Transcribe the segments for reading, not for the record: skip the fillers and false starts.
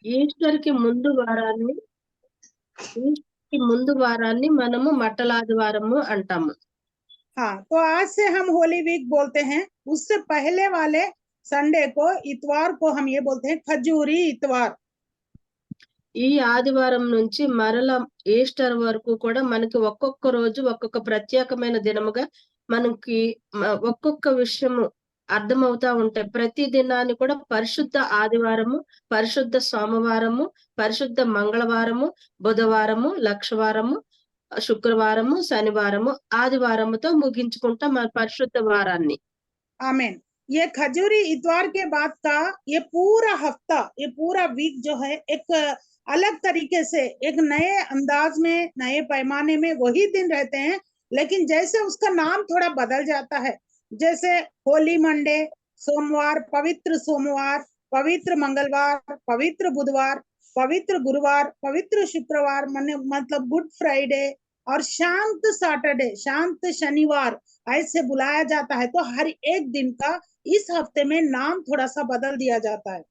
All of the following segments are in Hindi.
ఈస్టర్ కి ముందు వారాన్ని ఈస్టర్ కి ముందు వారాన్ని మనము మట్టలాదివారము అంటాము. हाँ, तो आज से हम होली वीक बोलते हैं। उससे पहले वाले संडे को, इतवार को, हम ये बोलते हैं खजूरी इतवार। ఈ ఆదివారం నుంచి మరల ఈస్టర్ వరకు కూడా మనకి ఒక్కొక్క రోజు ఒక్కొక్క ప్రత్యేకమైన దినముగా మనకి ఒక్కొక్క విషయము అర్థమవుతా ఉంటాయి. ప్రతి దినాన్ని కూడా పరిశుద్ధ ఆదివారము, పరిశుద్ధ సోమవారము, పరిశుద్ధ మంగళవారము, బుధవారము, లక్షవారము, శుక్రవారము, శనివారము, ఆదివారముతో ముగించుకుంటాం మన పరిశుద్ధ వారాన్ని. आमीन। ये खजूरी इतवार के बाद का ये पूरा हफ्ता, ये पूरा वीक जो है, एक अलग तरीके से, एक नए अंदाज में, नए पैमाने में वही दिन रहते हैं, लेकिन जैसे उसका नाम थोड़ा बदल जाता है। जैसे होली मंडे, सोमवार, पवित्र मंगलवार, पवित्र बुधवार, पवित्र गुरुवार, पवित्र शुक्रवार, मतलब गुड फ्राइडे, और शांत सैटरडे, शांत शनिवार ऐसे बुलाया जाता है। तो हर एक दिन का इस हफ्ते में नाम थोड़ा सा बदल दिया जाता है।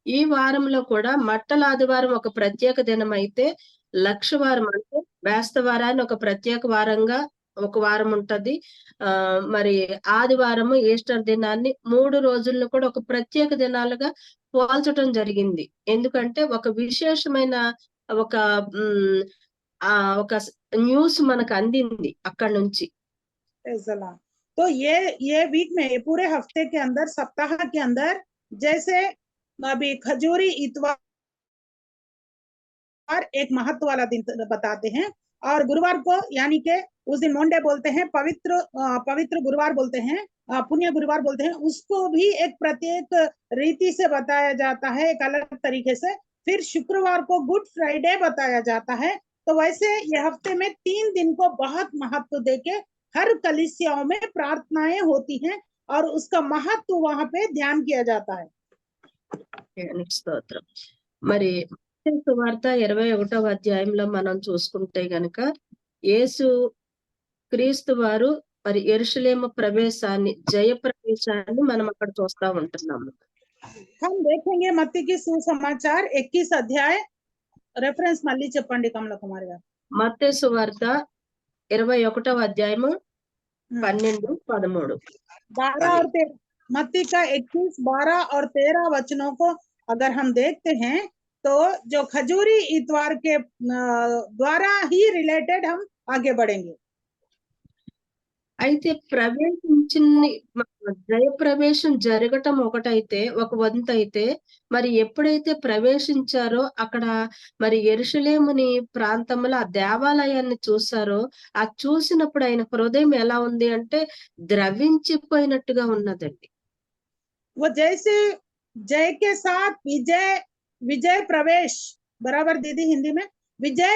ఈ వారంలో కూడా మట్టల ఆదివారం ఒక ప్రత్యేక దినం అయితే, లక్షవారం అంటే బేస్తవారాన్ని ఒక ప్రత్యేక వారంగా ఒక వారం ఉంటది. మరి ఆదివారము ఈస్టర్ దినాన్ని 3 రోజులను కూడా ఒక ప్రత్యేక దినాలుగా పోల్చటం జరిగింది. ఎందుకంటే ఒక విశేషమైన ఒక ఒక న్యూస్ మనకు అందింది అక్కడి నుంచి. तो ये वीक में, ये पूरे हफ्ते के अंदर, सप्ताह के अंदर, जैसे अभी खजूरी इतवार एक महत्व वाला दिन बताते हैं, और गुरुवार को यानी के उस दिन मंडे बोलते हैं, पवित्र गुरुवार बोलते हैं, पुण्य गुरुवार बोलते हैं, उसको भी एक प्रत्येक रीति से बताया जाता है, एक अलग तरीके से। फिर शुक्रवार को गुड फ्राइडे बताया जाता है। तो वैसे ये हफ्ते में 3 दिन को बहुत महत्व देके हर कलीसियाओं में प्रार्थनाएं होती हैं, और उसका महत्व वहां पे ध्यान किया जाता है। స్తోత్రం. మరి సువార్త 21వ అధ్యాయంలో మనం చూసుకుంటే గనక యేసు క్రీస్తు వారు మరి యెరూషలేము ప్రవేశాన్ని, జయ ప్రవేశాన్ని మనం అక్కడ చూస్తా ఉంటున్నాము. हम देखेंगे मत्ती की सुसमाचार 21 अध्याय, रेफरेंस మళ్ళీ చెప్పండి కమల కుమార్ గారు. మత్తయి సువార్త 21వ అధ్యాయము 12, 13. 12 और 13, मत्ती का 21, 12 और 13 वचनों को अगर हम देखते हैं, तो जो खजूरी इतवार के द्वारा ही रिलेटेड हम आगे बढ़ेंगे। అయితే జయప్రవేశం జరగటం ఒకటైతే, ఒక వంతు అయితే, మరి ఎప్పుడైతే ప్రవేశించారో అక్కడ మరి యెరూషలేముని ప్రాంతంలో ఆ దేవాలయాన్ని చూసారో, ఆ చూసినప్పుడు ఆయన హృదయం ఎలా ఉంది అంటే ద్రవించిపోయినట్టుగా ఉన్నదండి. वो जैसे जय के साथ विजय प्रवेश, बराबर दीदी हिंदी में, विजय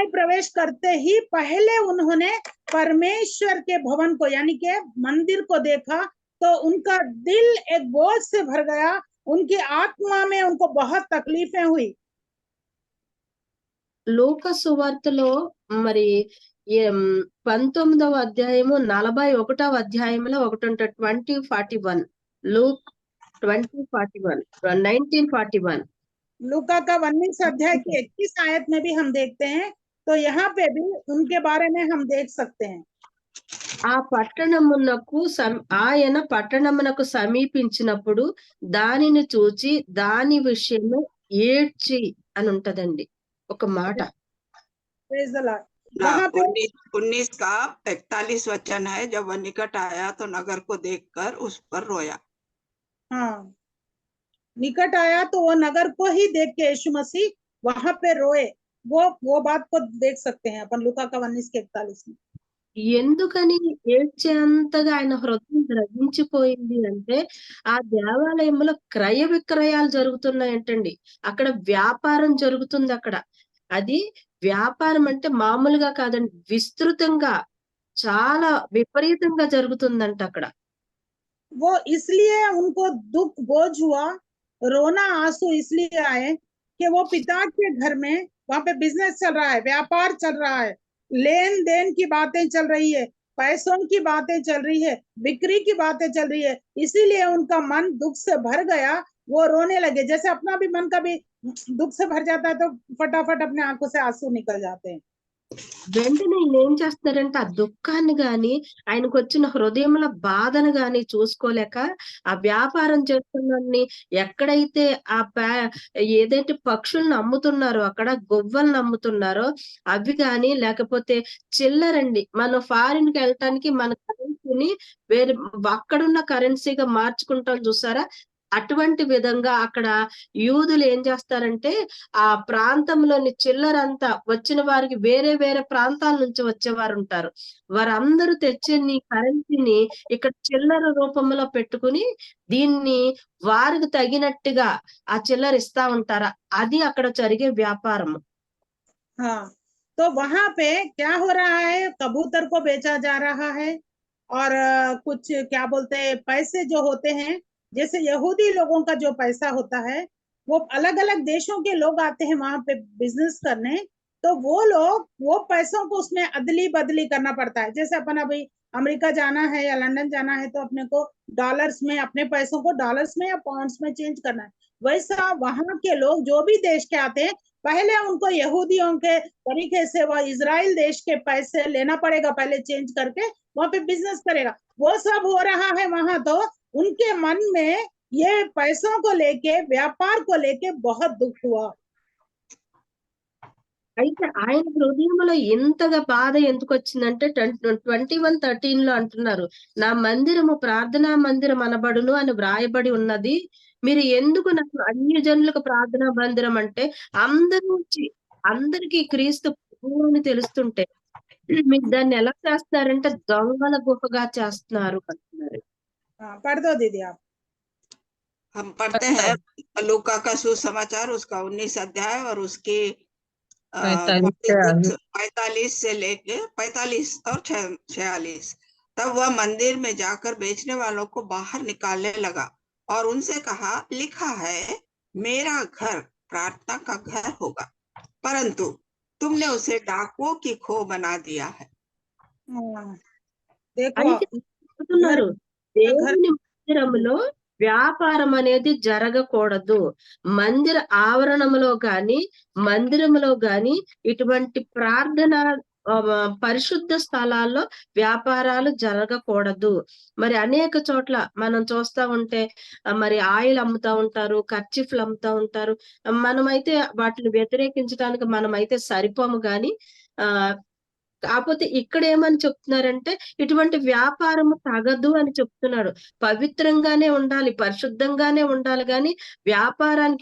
प्रवेश करते ही पहले उन्होंने परमेश्वर के भवन को यानी के मंदिर को देखा, तो उनका दिल एक बोझ से भर गया, उनकी आत्मा में उनको बहुत तकलीफें हुई। లూకా సువార్తలో మరి 19వ అధ్యాయము 41వ అధ్యాయంలో ఒకటి ఉంటుంది, 20:41. లూక్ 20:41, 19:41. लूका का 19 अध्याय की 21 आयत में भी हम देखते हैं, तो यहाँ पे भी उनके बारे में हम देख सकते हैं। ఆయన పట్టణమునకు సమీపించినప్పుడు దానిని చూచి దాని విషయము ఏడ్చి అని ఉంటదండి ఒక మాట. 19 का 41 वचन है, जब वह निकट आया तो नगर को देखकर उस पर रोया। हाँ, निकट आया तो वो नगर को ही देख के यीशु मसीह वहां पे रोए। वो बात को देख सकते हैं अपन लूका का 19 के 41 में। ఎందుకని ఏడ్చేంతగా ఆయన హృదయం ద్రవించిపోయింది అంటే, ఆ దేవాలయంలో క్రయ విక్రయాలు జరుగుతున్నాయంటండి. అక్కడ వ్యాపారం జరుగుతుంది అక్కడ. అది వ్యాపారం అంటే మామూలుగా కాదండి, విస్తృతంగా చాలా విపరీతంగా జరుగుతుందంట అక్కడ. वो इसलिए उनको दुख बोझ हुआ, रोना आंसू इसलिए आए कि वो पिता के घर में वहां पे बिजनेस चल रहा है, व्यापार चल रहा है, लेन देन की बातें चल रही है, पैसों की बातें चल रही है, बिक्री की बातें चल रही है, इसीलिए उनका मन दुख से भर गया वो रोने लगे, जैसे अपना भी मन कभी दुख से भर जाता है तो फटाफट अपने आंखों से आंसू निकल जाते हैं। వెంటనే ఈయనేం చేస్తున్నారంటే, ఆ దుఃఖాన్ని గాని, ఆయనకొచ్చిన హృదయంలో బాధను గాని చూసుకోలేక, ఆ వ్యాపారం చేస్తున్నోడిని ఎక్కడైతే ఆ పే ఏదైతే పక్షుల్ని అమ్ముతున్నారో అక్కడ గువ్వల్ని అమ్ముతున్నారో, అవి గాని లేకపోతే చిల్లరండి. మనం ఫారిన్‌కెళ్ళటానికి మన కరెన్సీని వేరే అక్కడున్న కరెన్సీగా మార్చుకుంటాం చూసారా? అటువంటి విధంగా అక్కడ యూదులు ఏం చేస్తారంటే, ఆ ప్రాంతంలోని చిల్లరంతా వచ్చిన వారికి వేరే వేరే ప్రాంతాల నుంచి వచ్చేవారుంటారు. వారందరూ తెచ్చిన ఈ కరెన్సీని ఇక్కడ చిల్లర రూపంలో పెట్టుకొని, దీన్ని వారికి తగినట్టుగా ఆ చిల్లర ఇస్తా ఉంటారు. అది అక్కడ జరిగే వ్యాపారము. हाँ, तो वहां पे क्या हो रहा है, कबूतर को बेचा जा रहा है और कुछ क्या बोलते हैं पैसे जो होते हैं, जैसे यहूदी लोगों का जो पैसा होता है, वो अलग अलग देशों के लोग आते हैं वहां पे बिजनेस करने, तो वो लोग वो पैसों को उसमें अदली बदली करना पड़ता है। जैसे अपन अभी अमेरिका जाना है या लंदन जाना है तो अपने को डॉलर्स में, अपने पैसों को डॉलर्स में या पाउंड्स में चेंज करना है। वैसा वहां के लोग जो भी देश के आते हैं, पहले उनको यहूदियों के तरीके से वह इजराइल देश के पैसे लेना पड़ेगा, पहले चेंज करके वहां पे बिजनेस करेगा। वो सब हो रहा है वहां, तो उनके मन में ये पैसों को लेके, व्यापार को लेके बहुत दुख हुआ। అయితే ఆయన హృదయంలో ఇంతగా బాధ ఎందుకొచ్చిందంటే 21:13 అంటున్నారు. నా మందిరము ప్రార్థనా మందిరం అనబడును అని వ్రాయబడి ఉన్నది. మీరు ఎందుకు నన్ను అన్యజనులకు ప్రార్థనా మందిరం అంటే, అందరూ వచ్చి అందరికీ క్రీస్తు ప్రభువు అని తెలుస్తుంటే, మీరు దాన్ని ఎలా చేస్తున్నారంటే దొంగల గుహగా చేస్తున్నారు అంటున్నారు. हाँ, पढ़ दो दीदी आप। हम पढ़ते हैं लूका का सुसमाचार उसका 19 अध्याय और उसकी 45 से लेके 45 और 46। तब वह मंदिर में जाकर बेचने वालों को बाहर निकालने लगा और उनसे कहा, लिखा है मेरा घर प्रार्थना का घर होगा, परंतु तुमने उसे डाकुओं की खो बना दिया है। हाँ, देखो అయితే చెప్తున్నారు, घर దేవుని మందిరములో వ్యాపారం అనేది జరగకూడదు. మందిర ఆవరణములో గాని, మందిరములో గాని ఇటువంటి ప్రార్థన పరిశుద్ధ స్థలాల్లో వ్యాపారాలు జరగకూడదు. మరి అనేక చోట్ల మనం చూస్తా ఉంటే మరి ఆయిల్ అమ్ముతా ఉంటారు, కర్చీఫ్‌లు అమ్ముతా ఉంటారు. మనమైతే వాటిని వ్యతిరేకించడానికి మనమైతే సరిపోము గాని కాపోతే ఇక్కడేమని చెప్తున్నారంటే, ఇటువంటి వ్యాపారము తగదు అని చెప్తున్నాడు. పవిత్రంగానే ఉండాలి, పరిశుద్ధంగానే ఉండాలి గానీ,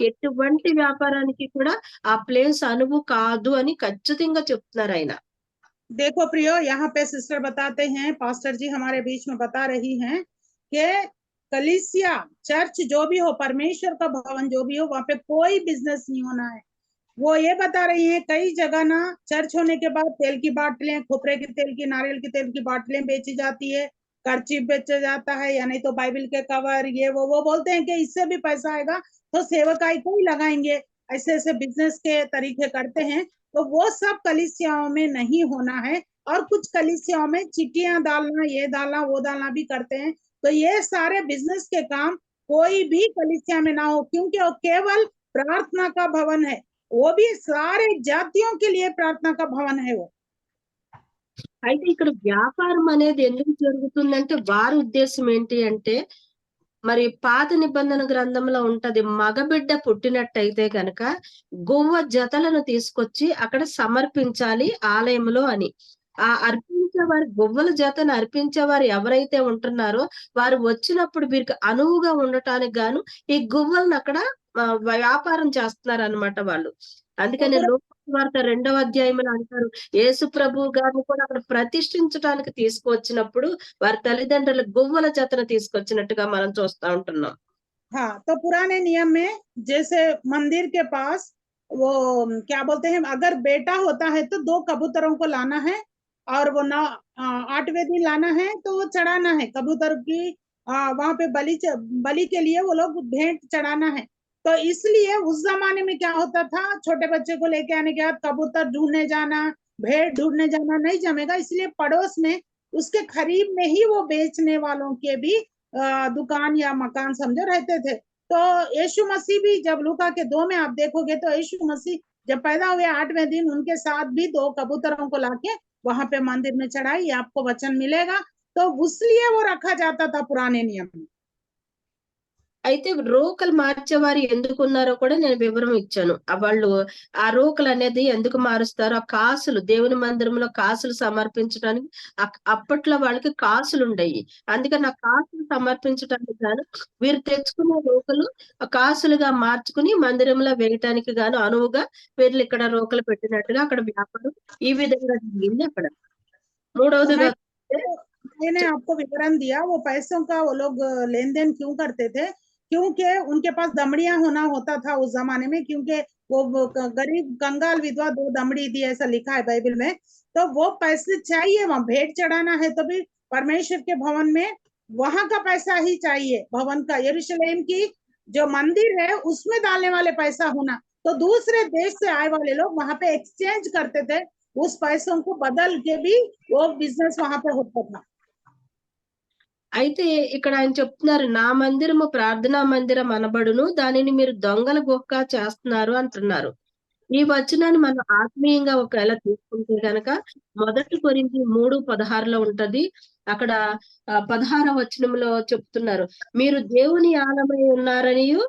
ఎటువంటి వ్యాపారానికి కూడా ఆ ప్లేస్ అనువు కాదు అని ఖచ్చితంగా చెప్తున్నారాయన. देखो प्रियो, यहाँ पे सिस्टर बताते हैं, पास्टर जी हमारे बीच में बता रही हैं कि कलीसिया चर्च जो भी हो, परमेश्वर का भवन जो भी हो, वहां पे कोई बिजनेस नहीं होना है। वो ये बता रही हैं कई जगह ना चर्च होने के बाद तेल की बाटलें, खोपरे के तेल की, नारियल के तेल की बाटलें बेची जाती है, कर्ची बेचा जाता है, या नहीं तो बाइबल के कवर, ये वो बोलते हैं कि इससे भी पैसा आएगा तो सेवकाई को ही लगाएंगे, ऐसे ऐसे बिजनेस के तरीके करते हैं। तो वो सब कलीसियाओं में नहीं होना है। और कुछ कलीसियाओं में चिट्ठियां डालना, ये डालना, वो डालना भी करते हैं। तो ये सारे बिजनेस के काम कोई भी कलीसिया में ना हो, क्योंकि वो केवल प्रार्थना का भवन है, वो भी सारे जातियों के लिए प्रार्थना का भवन है वो। అయితే ఇక్కడ వ్యాపారం అనేది ఎందుకు జరుగుతుందంటే, వారి ఉద్దేశం ఏంటి అంటే, మరి పాత నిబంధన గ్రంథంలో ఉంటది. మగబిడ్డ పుట్టినట్టయితే గనక గువ్వ జతలను తీసుకొచ్చి అక్కడ సమర్పించాలి ఆలయంలో అని. ఆ అర్పించేవారు, గువ్వల జతను అర్పించేవారు ఎవరైతే ఉంటున్నారో వారు వచ్చినప్పుడు వీరికి అనువుగా ఉండటానికి గాను ఈ గువ్వలను అక్కడ వ్యాపారం చేస్తున్నారన్నమాట వాళ్ళు. అందుకని లూకా సువార్త 2వ అధ్యాయంలో అంటారు, యేసు ప్రభువు గారిని కూడా అక్కడ ప్రతిష్ఠించడానికి తీసుకువచ్చినప్పుడు వారి తల్లిదండ్రులు గువ్వల జతను తీసుకొచ్చినట్టుగా మనం చూస్తా ఉంటున్నాం. हाँ, तो पुराने नियम में जैसे मंदिर के पास वो क्या बोलते हैं, अगर बेटा होता है तो 2 कबूतरों को लाना है और वो 8वें दिन लाना है, तो वो चढ़ाना है कबूतर की, वहां पे बलि के लिए वो लोग भेंट चढ़ाना है। तो इसलिए उस जमाने में क्या होता था, छोटे बच्चे को लेके आने के बाद कबूतर ढूंढने जाना, भेंट ढूंढने जाना नहीं जमेगा, इसलिए पड़ोस में उसके करीब में ही वो बेचने वालों के भी दुकान या मकान समझो रहते थे। तो यीशु मसीह भी जब लूका के 2 में आप देखोगे तो यीशु मसीह जब पैदा हुए 8वें दिन उनके साथ भी 2 कबूतरों को लाके वहां पे मंदिर में चढ़ाई, आपको वचन मिलेगा। तो उसलिए वो रखा जाता था पुराने नियम में। అయితే రోకలు మార్చేవారు ఎందుకున్నారో కూడా నేను వివరం ఇచ్చాను. వాళ్ళు ఆ రోకలు అనేది ఎందుకు మారుస్తారో, ఆ కాసులు దేవుని మందిరంలో కాసులు సమర్పించడానికి అప్పట్లో వాళ్ళకి కాసులుండేయి. అందుకని ఆ కాసులు సమర్పించడానికి గాను వీరు తెచ్చుకున్న రోకలు కాసులుగా మార్చుకుని మందిరంలో వేయటానికి గాను అనువుగా వీళ్ళు ఇక్కడ రోకలు పెట్టినట్టుగా అక్కడ వ్యాపారం ఈ విధంగా జరిగింది అక్కడ. तो మూడవదిగా मैंने आपको विवरण दिया वो पैसों का वो लोग लेन देन क्यों करते थे, क्योंकि उनके पास दमड़ियां होना होता था उस जमाने में, क्योंकि वो गरीब कंगाल विधवा 2 दमड़ी थी ऐसा लिखा है बाइबल में। तो वो पैसे चाहिए, वहां भेंट चढ़ाना है तो भी परमेश्वर के भवन में वहां का पैसा ही चाहिए। भवन का यरूशलेम की जो मंदिर है उसमें डालने वाले पैसा होना, तो दूसरे देश से आए वाले लोग वहां पे एक्सचेंज करते थे, उस पैसों को बदल के भी वो बिजनेस वहां पे होता था। అయితే ఇక్కడ ఆయన చెప్తున్నారు, నా మందిరము ప్రార్థనా మందిరం అనబడును, దానిని మీరు దొంగల గుహగా చేస్తున్నారు అంటున్నారు. ఈ వచనాన్ని మనం ఆత్మీయంగా ఒకవేళ తీసుకుంటే గనక 1 కొరింథీ 3:16 ఉంటది. అక్కడ 16వ వచనంలో చెప్తున్నారు, మీరు దేవుని ఆలయమై ఉన్నారనియు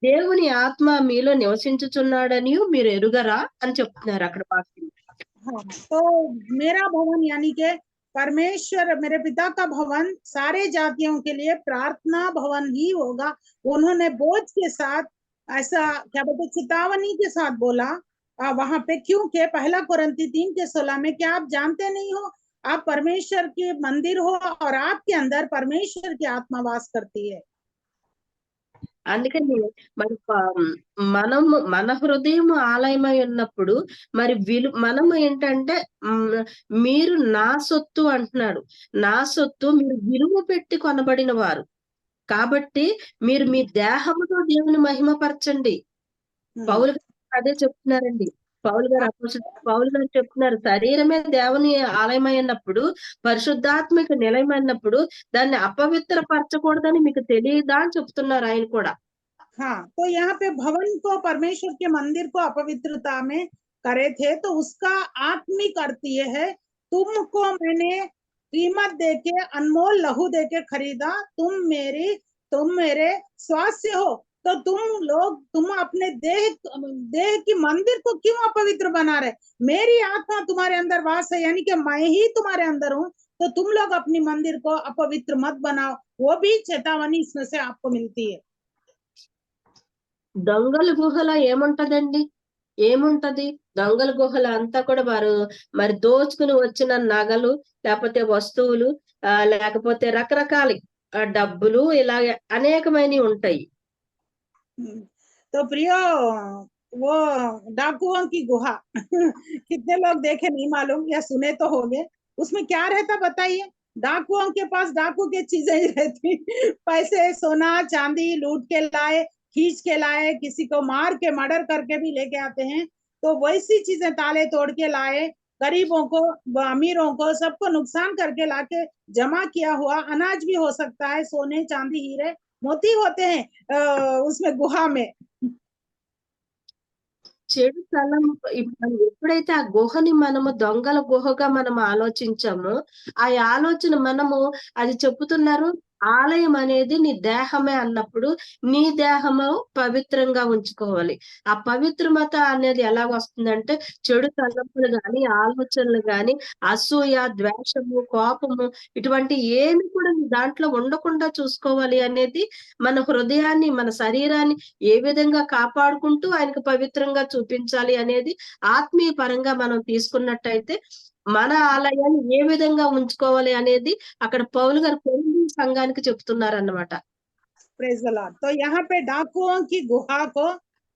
దేవుని ఆత్మ మీలో నివసించుచున్నాడనియు మీరు ఎరుగరా అని చెప్తున్నారు అక్కడ వాక్యం. हाँ, तो मेरा भवन यानी के परमेश्वर मेरे पिता का भवन सारे जातियों के लिए प्रार्थना भवन ही होगा। उन्होंने बोझ के साथ ऐसा क्या बोलते चेतावनी के साथ बोला वहां पे, क्योंकि 1 कोरिन्थी 3:16 में क्या आप जानते नहीं हो आप परमेश्वर के मंदिर हो और आपके अंदर परमेश्वर की आत्मा वास करती है। అందుకని మరి మనము మన హృదయం ఆలయమై ఉన్నప్పుడు మరి మనము ఏంటంటే మీరు నా సొత్తు అంటున్నాడు. నా సొత్తు, మీరు విలువ పెట్టి కొనబడిన వారు. కాబట్టి మీరు మీ దేహముతో దేవుని మహిమపరచండి. పౌలు గారు అదే చెప్తున్నారండి. పౌలు గారు చెప్తున్నారు, శరీరమే దేవుని ఆలయమై ఉన్నప్పుడు, పరిశుద్ధాత్మక నిలయమైనప్పుడు దాన్ని అపవిత్రపరచకూడదని మీకు తెలియదా అని చెప్తున్నారు ఆయన కూడా. हाँ, तो यहाँ पे भवन को परमेश्वर के मंदिर को अपवित्रता में करे थे, तो उसका आत्मिक अर्थ ये है, तुमको मैंने कीमत देके अनमोल लहू देके खरीदा, तुम मेरे स्वास्थ्य हो, तो तुम अपने देह की मंदिर को क्यों अपवित्र बना रहे? मेरी आत्मा तुम्हारे अंदर वास है, यानी कि मैं ही तुम्हारे अंदर हूँ, तो तुम लोग अपनी मंदिर को अपवित्र मत बनाओ। वो भी चेतावनी इसमें से आपको मिलती है। దొంగల గుహలో ఏముంటది? దొంగల గుహల అంతా కూడా వారు మరి దోచుకుని వచ్చిన నగలు, లేకపోతే వస్తువులు, లేకపోతే రకరకాల డబ్బులు, ఇలాగ అనేకమైనవి ఉంటాయి. तो प्रियो वो डाकुओं की गुहा कितने लोग देखे नहीं मालूम या सुने तो होंगे। उसमें क्या रहता बताइए? डाकुओं के पास डाकू की चीजें रहती, पैसे सोना चांदी लूट के लाए, खींच के लाए, किसी को मार के मर्डर करके भी लेके आते हैं। तो वैसी चीजें ताले तोड़ के लाए, गरीबों को अमीरों को सबको नुकसान करके लाके जमा किया हुआ अनाज भी हो सकता है, सोने चांदी हीरे मोती होते हैं उसमें गुहा में। చెడు స్థలం ఎప్పుడైతే ఆ గుహని మనము దొంగల గుహగా మనం ఆలోచించామో, ఆ ఆలోచన మనము అది చెప్పుతున్నారు, ఆలయం అనేది నీ దేహమే అన్నప్పుడు నీ దేహము పవిత్రంగా ఉంచుకోవాలి. ఆ పవిత్రమత అనేది ఎలా వస్తుందంటే చెడు తలంపులు గాని, ఆలోచనలు గాని, అసూయ, ద్వేషము, కోపము ఇటువంటి ఏమి కూడా నీ దాంట్లో ఉండకుండా చూసుకోవాలి అనేది మన హృదయాన్ని, మన శరీరాన్ని ఏ విధంగా కాపాడుకుంటూ ఆయనకు పవిత్రంగా చూపించాలి అనేది ఆత్మీయ పరంగా మనం తీసుకున్నట్టయితే మన ఆలయాన్ని ఏ విధంగా ఉంచుకోవాలి అనేది అక్కడ పౌలు గారు కొరింథీ సంఘానికి చెప్తున్నారన్నమాట. Praise the Lord. तो यहाँ पे डाकुओं की गुहा को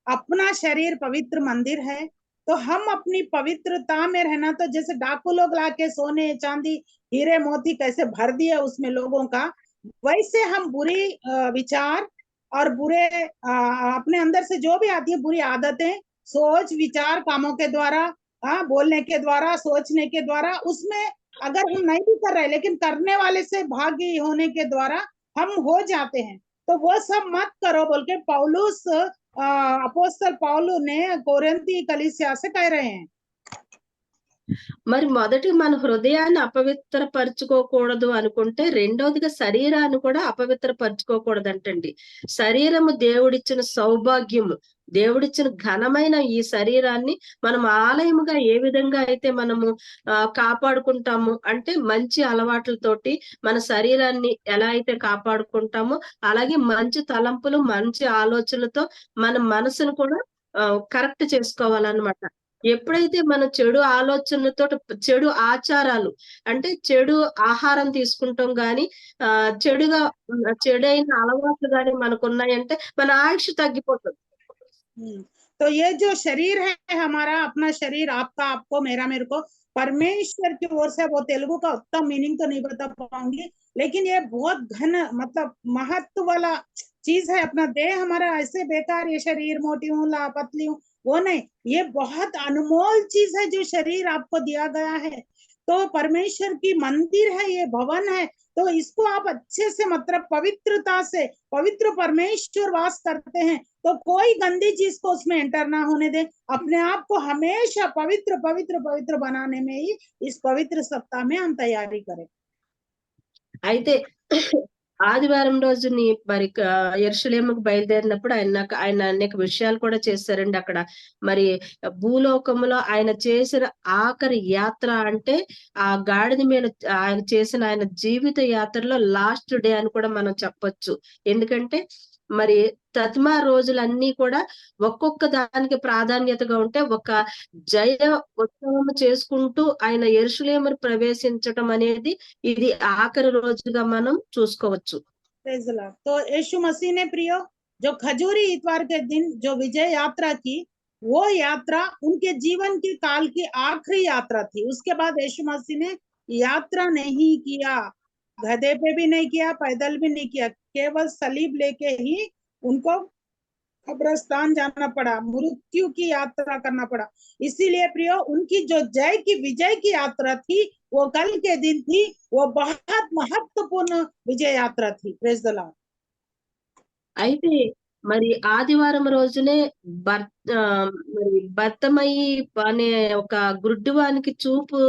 अपना शरीर पवित्र मंदिर है, तो हम अपनी पवित्रता में रहना, तो जैसे डाकू लोग लाके सोने चांदी हीरे मोती कैसे भर दिए उसमें लोगों का, वैसे हम बुरी विचार और बुरे अपने अंदर से जो भी आती है बुरी आदतें, सोच विचार कामों के द्वारा, बोलने के द्वारा, सोचने के द्वारा, उसमें अगर हम नहीं भी कर रहे लेकिन करने वाले से भागी होने के द्वारा हम हो जाते हैं। तो वो सब मत करो बोल के पौलुस अपोस्तल पौलु ने कोरिन्थी कलीसिया से कह रहे हैं। మరి మొదటి మన హృదయాన్ని అపవిత్రపరచుకోకూడదు అనుకుంటే, రెండోదిగా శరీరాన్ని కూడా అపవిత్రపరచుకోకూడదంటండి. శరీరము దేవుడిచ్చిన సౌభాగ్యము. దేవుడిచ్చిన ఘనమైన ఈ శరీరాన్ని మనం ఆలయముగా ఏ విధంగా అయితే మనము కాపాడుకుంటాము అంటే, మంచి అలవాట్లతోటి మన శరీరాన్ని ఎలా అయితే కాపాడుకుంటామో, అలాగే మంచి తలంపులు, మంచి ఆలోచనలతో మన మనసును కూడా కరెక్ట్ చేసుకోవాలన్నమాట. ఎప్పుడైతే మన చెడు ఆలోచనలతోటి చెడు ఆచారాలు అంటే చెడు ఆహారం తీసుకుంటాం గానీ, చెడైన అలవాట్లు గానీ మనకున్నాయంటే మన ఆయుష్ తగ్గిపోతది. तो ये जो शरीर है हमारा, अपना शरीर, आपका, आपको, मेरा, मेरे को परमेश्वर की ओर से, वो तेलुगु का उत्तम मीनिंग तो नहीं बता पाऊंगी, लेकिन ये बहुत घन मतलब महत्व वाला चीज है। अपना देह हमारा ऐसे बेकार, ये शरीर मोटी हूँ ला पतली हूँ वो नहीं, ये बहुत अनमोल चीज है जो शरीर आपको दिया गया है। तो परमेश्वर की मंदिर है, ये भवन है, तो इसको आप अच्छे से मतलब पवित्रता से, पवित्र परमेश्वर वास करते हैं, तो कोई गंदी चीज को उसमें एंटर ना होने दे। अपने आप को हमेशा पवित्र पवित्र पवित्र बनाने में ही इस पवित्र सप्ताह में हम तैयारी करें। అయితే ఆదివారం రోజుని మరి యెరూషలేముకు బయలుదేరినప్పుడు ఆయన అనేక విషయాలు కూడా చేశారండి అక్కడ. మరి భూలోకములో ఆయన చేసిన ఆఖరి యాత్ర అంటే ఆ గాడిద మీద ఆయన చేసిన ఆయన జీవిత యాత్రలో లాస్ట్ డే అని కూడా మనం చెప్పొచ్చు. ఎందుకంటే మరి తత్మా రోజులన్నీ కూడా ఒక్కొక్క దానికి ప్రాధాన్యతగా ఉంటే, ఒక జయ ఉత్సవం చేసుకుంటూ ఆయన యెరూషలేమును ప్రవేశించటం అనేది ఇది ఆఖరి రోజుగా మనం చూసుకోవచ్చు. तो यीशु मसीह ने प्रियो जो खजूरी इतवार के दिन जो विजय यात्रा की, वो यात्रा उनके जीवन की काल की आखिरी यात्रा थी। उसके बाद यीशु मसीह ने यात्रा नहीं किया, गधे पे भी नहीं किया, पैदल भी नहीं किया, केवल सलीब लेके ही उनको कब्रिस्तान जाना पड़ा, मृत्यु की यात्रा करना पड़ा। इसीलिए प्रियो उनकी जो जय की विजय की यात्रा थी वो कल के दिन थी, वो बहुत महत्वपूर्ण विजय यात्रा थी। Praise the Lord. అయితే మరి ఆదివారం రోజునే మరి బర్తమయి అనే ఒక గుడ్డివానికి చూపు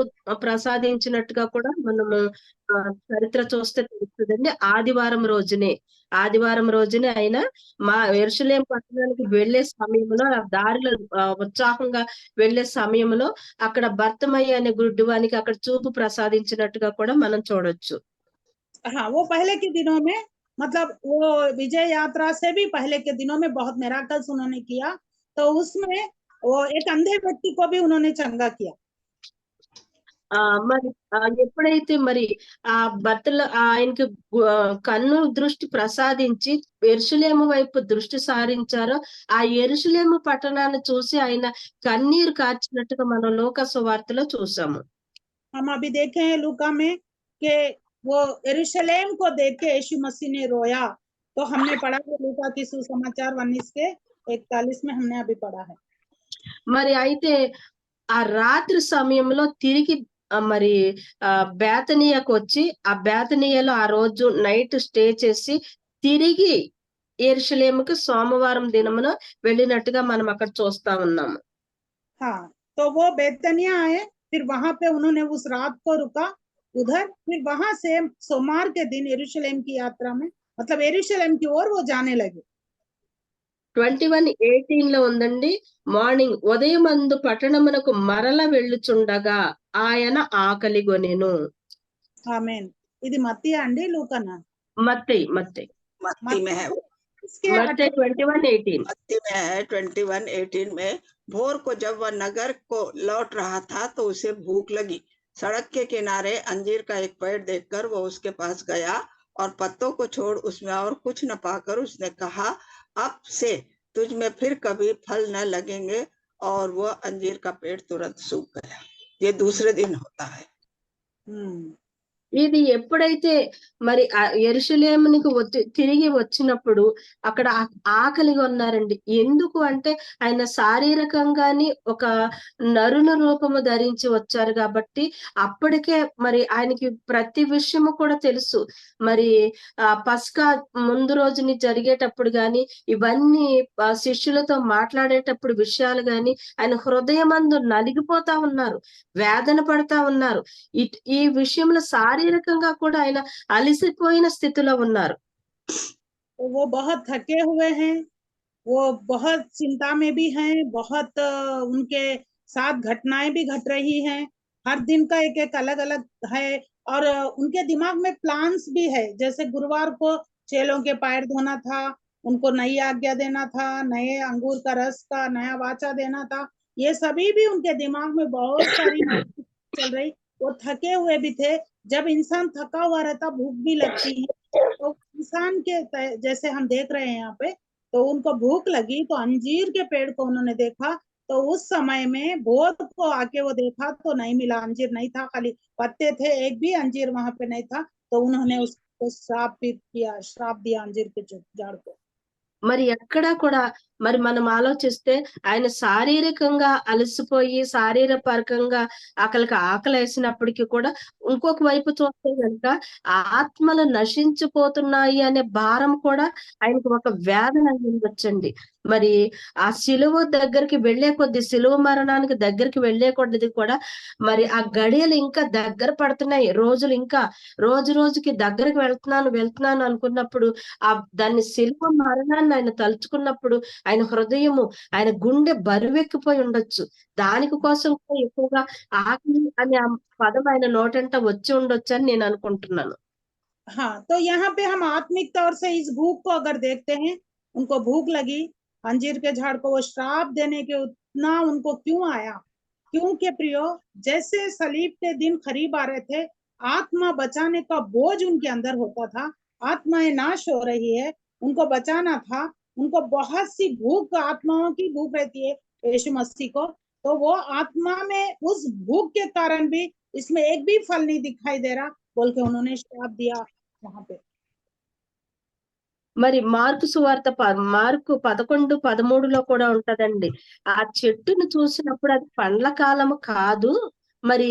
ప్రసాదించినట్టుగా కూడా మనము చరిత్ర చూస్తే తెలుస్తుందండి. ఆదివారం రోజునే ఆయన యెరూషలేము పట్టణానికి వెళ్లే సమయంలో, ఆ దారిలో ఉత్సాహంగా వెళ్లే సమయంలో అక్కడ బర్తమయి అనే గుడ్డివానికి అక్కడ చూపు ప్రసాదించినట్టుగా కూడా మనం చూడొచ్చు. हाँ, वो पहले के दिनों में मतलब वो विजय यात्रा से भी पहले के दिनों में बहुत मिराकल्स उन्होंने किया, तो उसमें वो एक अंधे व्यक्ति को भी उन्होंने चंगा किया। మరి ఎప్పుడైతే మరి ఆ భర్తలు ఆయనకి కన్ను దృష్టి ప్రసాదించి యెరూషలేము వైపు దృష్టి సారించారో, ఆ యెరూషలేము పట్టణాన్ని చూసి ఆయన కన్నీరు కార్చినట్టుగా మనం లూకా సువార్తలో చూసాము. हम अभी देखे हैं लूका में कि वो यरूशलेम को देख के यीशु मसीह ने रोया, तो हमने पढ़ा है लूका की सुसमाचार 19:41 में हमने अभी पढ़ा है। మరి అయితే ఆ రాత్రి సమయంలో తిరిగి మరి బేతనియాకు వచ్చి, ఆ బేతనియాలో ఆ రోజు నైట్ స్టే చేసి తిరిగి యెరూషలేముకి సోమవారం దినమున వెళ్ళినట్టుగా మనం అక్కడ చూస్తా ఉన్నాము. हाँ, तो वो बेतनिया आए, फिर वहां पे उन्होंने उस रात को रुका उधर, फिर वहां से सोमवार के दिन यरूशलेम की यात्रा में मतलब यरूशलेम की ओर वो जाने लगे। 21:18 లో ఉందండి. మార్నింగ్ ఉదయమందు పట్టణమునకు మరల వెళ్ళుచుండగా ఆయన ఆకలిగొనెను. ఆమేన్. ఇది మత్తయి అండి లూకానా? మత్తయి मत्ती में है, మత్తయి 21:18 मत्ती में है 21:18 में। भोर को जब वह नगर को लौट रहा था तो उसे भूख लगी। सड़क के किनारे अंजीर का एक पेड़ देखकर वो उसके पास गया और पत्तों को छोड़ उसमें और कुछ न पाकर उसने कहा, अब से तुझ में फिर कभी फल न लगेंगे, और वह अंजीर का पेड़ तुरंत सूख गया। ये दूसरे दिन होता है। ఇది ఎప్పుడైతే మరి యెరూషలేమునికి తిరిగి వచ్చినప్పుడు అక్కడ ఆకలిగా ఉన్నారండి. ఎందుకు అంటే ఆయన శారీరకంగాని ఒక నరుని రూపము ధరించి వచ్చారు కాబట్టి అప్పటికే మరి ఆయనకి ప్రతి విషయము కూడా తెలుసు. మరి పస్కా ముందు రోజుని జరిగేటప్పుడు గాని ఇవన్నీ శిష్యులతో మాట్లాడేటప్పుడు విషయాలు గాని ఆయన హృదయమందు నలిగిపోతా ఉన్నారు. వేదన పడతా ఉన్నారు. ఈ విషయంలో శారీరకంగా కూడా ఆయన అలసిపోయిన స్థితిలో ఉన్నారు. तो वो बहुत थके हुए हैं, वो बहुत चिंता में भी हैं, बहुत उनके साथ घटनाएं भी घट रही हैं, हर दिन का एक एक अलग अलग है। और उनके दिमाग में प्लान्स भी है, जैसे गुरुवार को चेलों के पैर धोना था, उनको नई आज्ञा देना था, नए अंगूर का रस का नया वाचा देना था, ये सभी भी उनके दिमाग में बहुत सारी चल रही। वो थके हुए भी थे। जब इंसान थका हुआ रहता भूख भी लगती है, तो इंसान के जैसे हम देख रहे हैं यहाँ पे, तो उनको भूख लगी तो अंजीर के पेड़ को उन्होंने देखा। तो उस समय में भोर को आके वो देखा तो नहीं मिला, अंजीर नहीं था, खाली पत्ते थे, एक भी अंजीर वहां पे नहीं था। तो उन्होंने उसको श्राप दिया अंजीर के झाड़ को। మరి ఎక్కడా కూడా మరి మనం ఆలోచిస్తే ఆయన శారీరకంగా అలసిపోయి శారీరపరకంగా ఆకలేసినప్పటికీ కూడా ఇంకొక వైపు చూస్తే గనుక ఆత్మలు నశించిపోతున్నాయి అనే భారం కూడా ఆయనకు ఒక వేదన అయ్యుండొచ్చండి. మరి ఆ సిలువ దగ్గరికి వెళ్ళే కొద్దీ సిలువ మరణానికి దగ్గరికి వెళ్ళే కొద్దీ కూడా మరి ఆ గడియలు ఇంకా దగ్గర పడుతున్నాయి. రోజులు ఇంకా రోజు రోజుకి దగ్గరికి వెళ్తున్నాను అనుకున్నప్పుడు దాన్ని సిలువ మరణాన్ని ఆయన తలుచుకున్నప్పుడు ఆయన హృదయము, ఆయన గుండె బరువెక్కిపోయి ఉండొచ్చు. దానికి కోసం కూడా ఎక్కువగా ఆకలి అనే ఆ పదం ఆయన నోటంట వచ్చి ఉండొచ్చని నేను అనుకుంటున్నాను. हाँ, तो यहाँ पे हम आत्मिक तौर से इस भूख को अगर देखते हैं, उनको भूख लगी, अंजीर के झाड़ को वो श्राप देने के उतना उनको क्यों आया? क्योंकि प्रियो, जैसे सलीब के दिन करीब आ रहे थे, आत्मा बचाने का बोझ उनके अंदर होता था, आत्माएं नाश हो रही है, उनको बचाना था, उनको बहुत सी भूख, आत्माओं की भूख रहती है यीशु मसीह को। तो वो आत्मा में उस भूख के कारण भी इसमें एक भी फल नहीं दिखाई दे रहा बोल के उन्होंने श्राप दिया वहां पे। మరి మార్కు సువార్త మార్కు 11:13లో కూడా ఉంటదండి. ఆ చెట్టును చూసినప్పుడు అది పండ్ల కాలము కాదు. మరి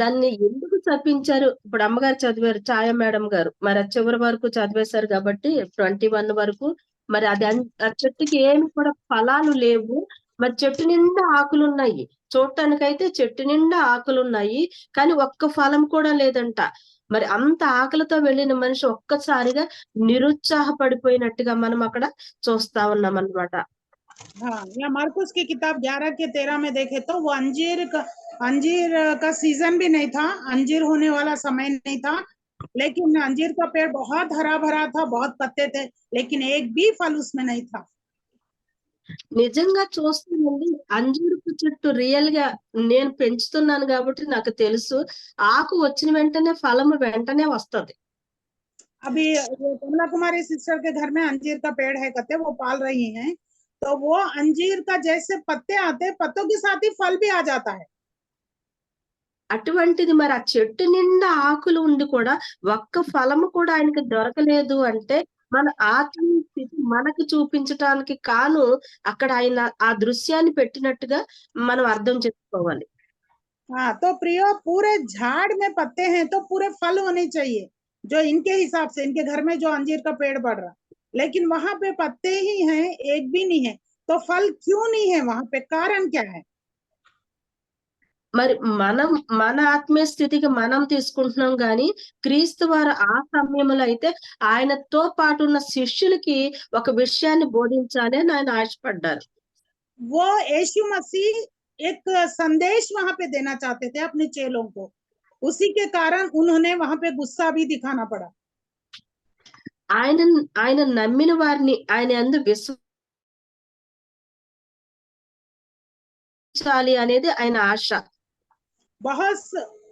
దాన్ని ఎందుకు శపించారు? ఇప్పుడు అమ్మగారు చదివారు, ఛాయ మేడం గారు. మరి అది చివరి వరకు చదివేశారు కాబట్టి 21 వరకు. మరి అది ఆ చెట్టుకి ఏమి కూడా ఫలాలు లేవు. మరి చెట్టు నిండా ఆకులున్నాయి. చూడటానికైతే చెట్టు నిండా ఆకులున్నాయి. కానీ ఒక్క ఫలం కూడా లేదంట. మరి అంత ఆకలితో వెళ్ళిన మనిషి ఒక్కసారిగా నిరుత్సాహపడిపోయినట్టుగా మనం అక్కడ చూస్తా ఉన్నామన్నమాట. हाँ, या मार्कुस की किताब 11 के 13 में देखे तो वो अंजीर का सीजन भी नहीं था, अंजीर होने वाला समय नहीं था, लेकिन अंजीर का पेड़ बहुत हरा भरा था, बहुत पत्ते थे, लेकिन एक भी फल उसमें नहीं था। నిజంగా చూస్తానండి, అంజూరపు చెట్టు రియల్ గా నేను పెంచుతున్నాను కాబట్టి నాకు తెలుసు. ఆకు వచ్చిన వెంటనే ఫలము వెంటనే వస్తది. अभी कमला कुमारी सिस्टर के घर में अंजीर का पेड़ है, कहते वो पाल रही हैं, तो वो अंजीर का जैसे पत्ते आते, पत्तों के साथ ही फल भी आ जाता है। అటువంటిది మరి ఆ చెట్టు నిండా ఆకులు ఉండి కూడా ఒక్క ఫలము కూడా ఆయనకి దొరకలేదు అంటే మన ఆత్మీయ స్థితి మనకు చూపించటానికి కాను అక్కడ ఆయన ఆ దృశ్యాన్ని పెట్టినట్టుగా మనం అర్థం చేసుకోవాలి. हाँ, तो प्रियो, पूरे झाड़ में पत्ते हैं तो पूरे फल होने चाहिए, जो इनके हिसाब से इनके घर में जो अंजीर का पेड़ बढ़ रहा, लेकिन वहां पे पत्ते ही हैं, एक भी नहीं है। तो फल क्यों नहीं है वहां पे? कारण क्या है? మరి మన ఆత్మీయ స్థితికి మనం తీసుకుంటున్నాం గాని క్రీస్తు వారు ఆ సమయంలో అయితే ఆయనతో పాటు ఉన్న శిష్యులకి ఒక విషయాన్ని బోధించాలి అని ఆయన ఆశపడ్డారు. वो यीशु मसीह एक संदेश वहां पे देना चाहते थे अपने चेलों को, उसी के कारण उन्होंने वहां पे गुस्सा भी दिखाना पड़ा। ఆయన నమ్మిన వారిని ఆయన యందు విశ్వసించాలి అనేది ఆయన ఆశ. बहुत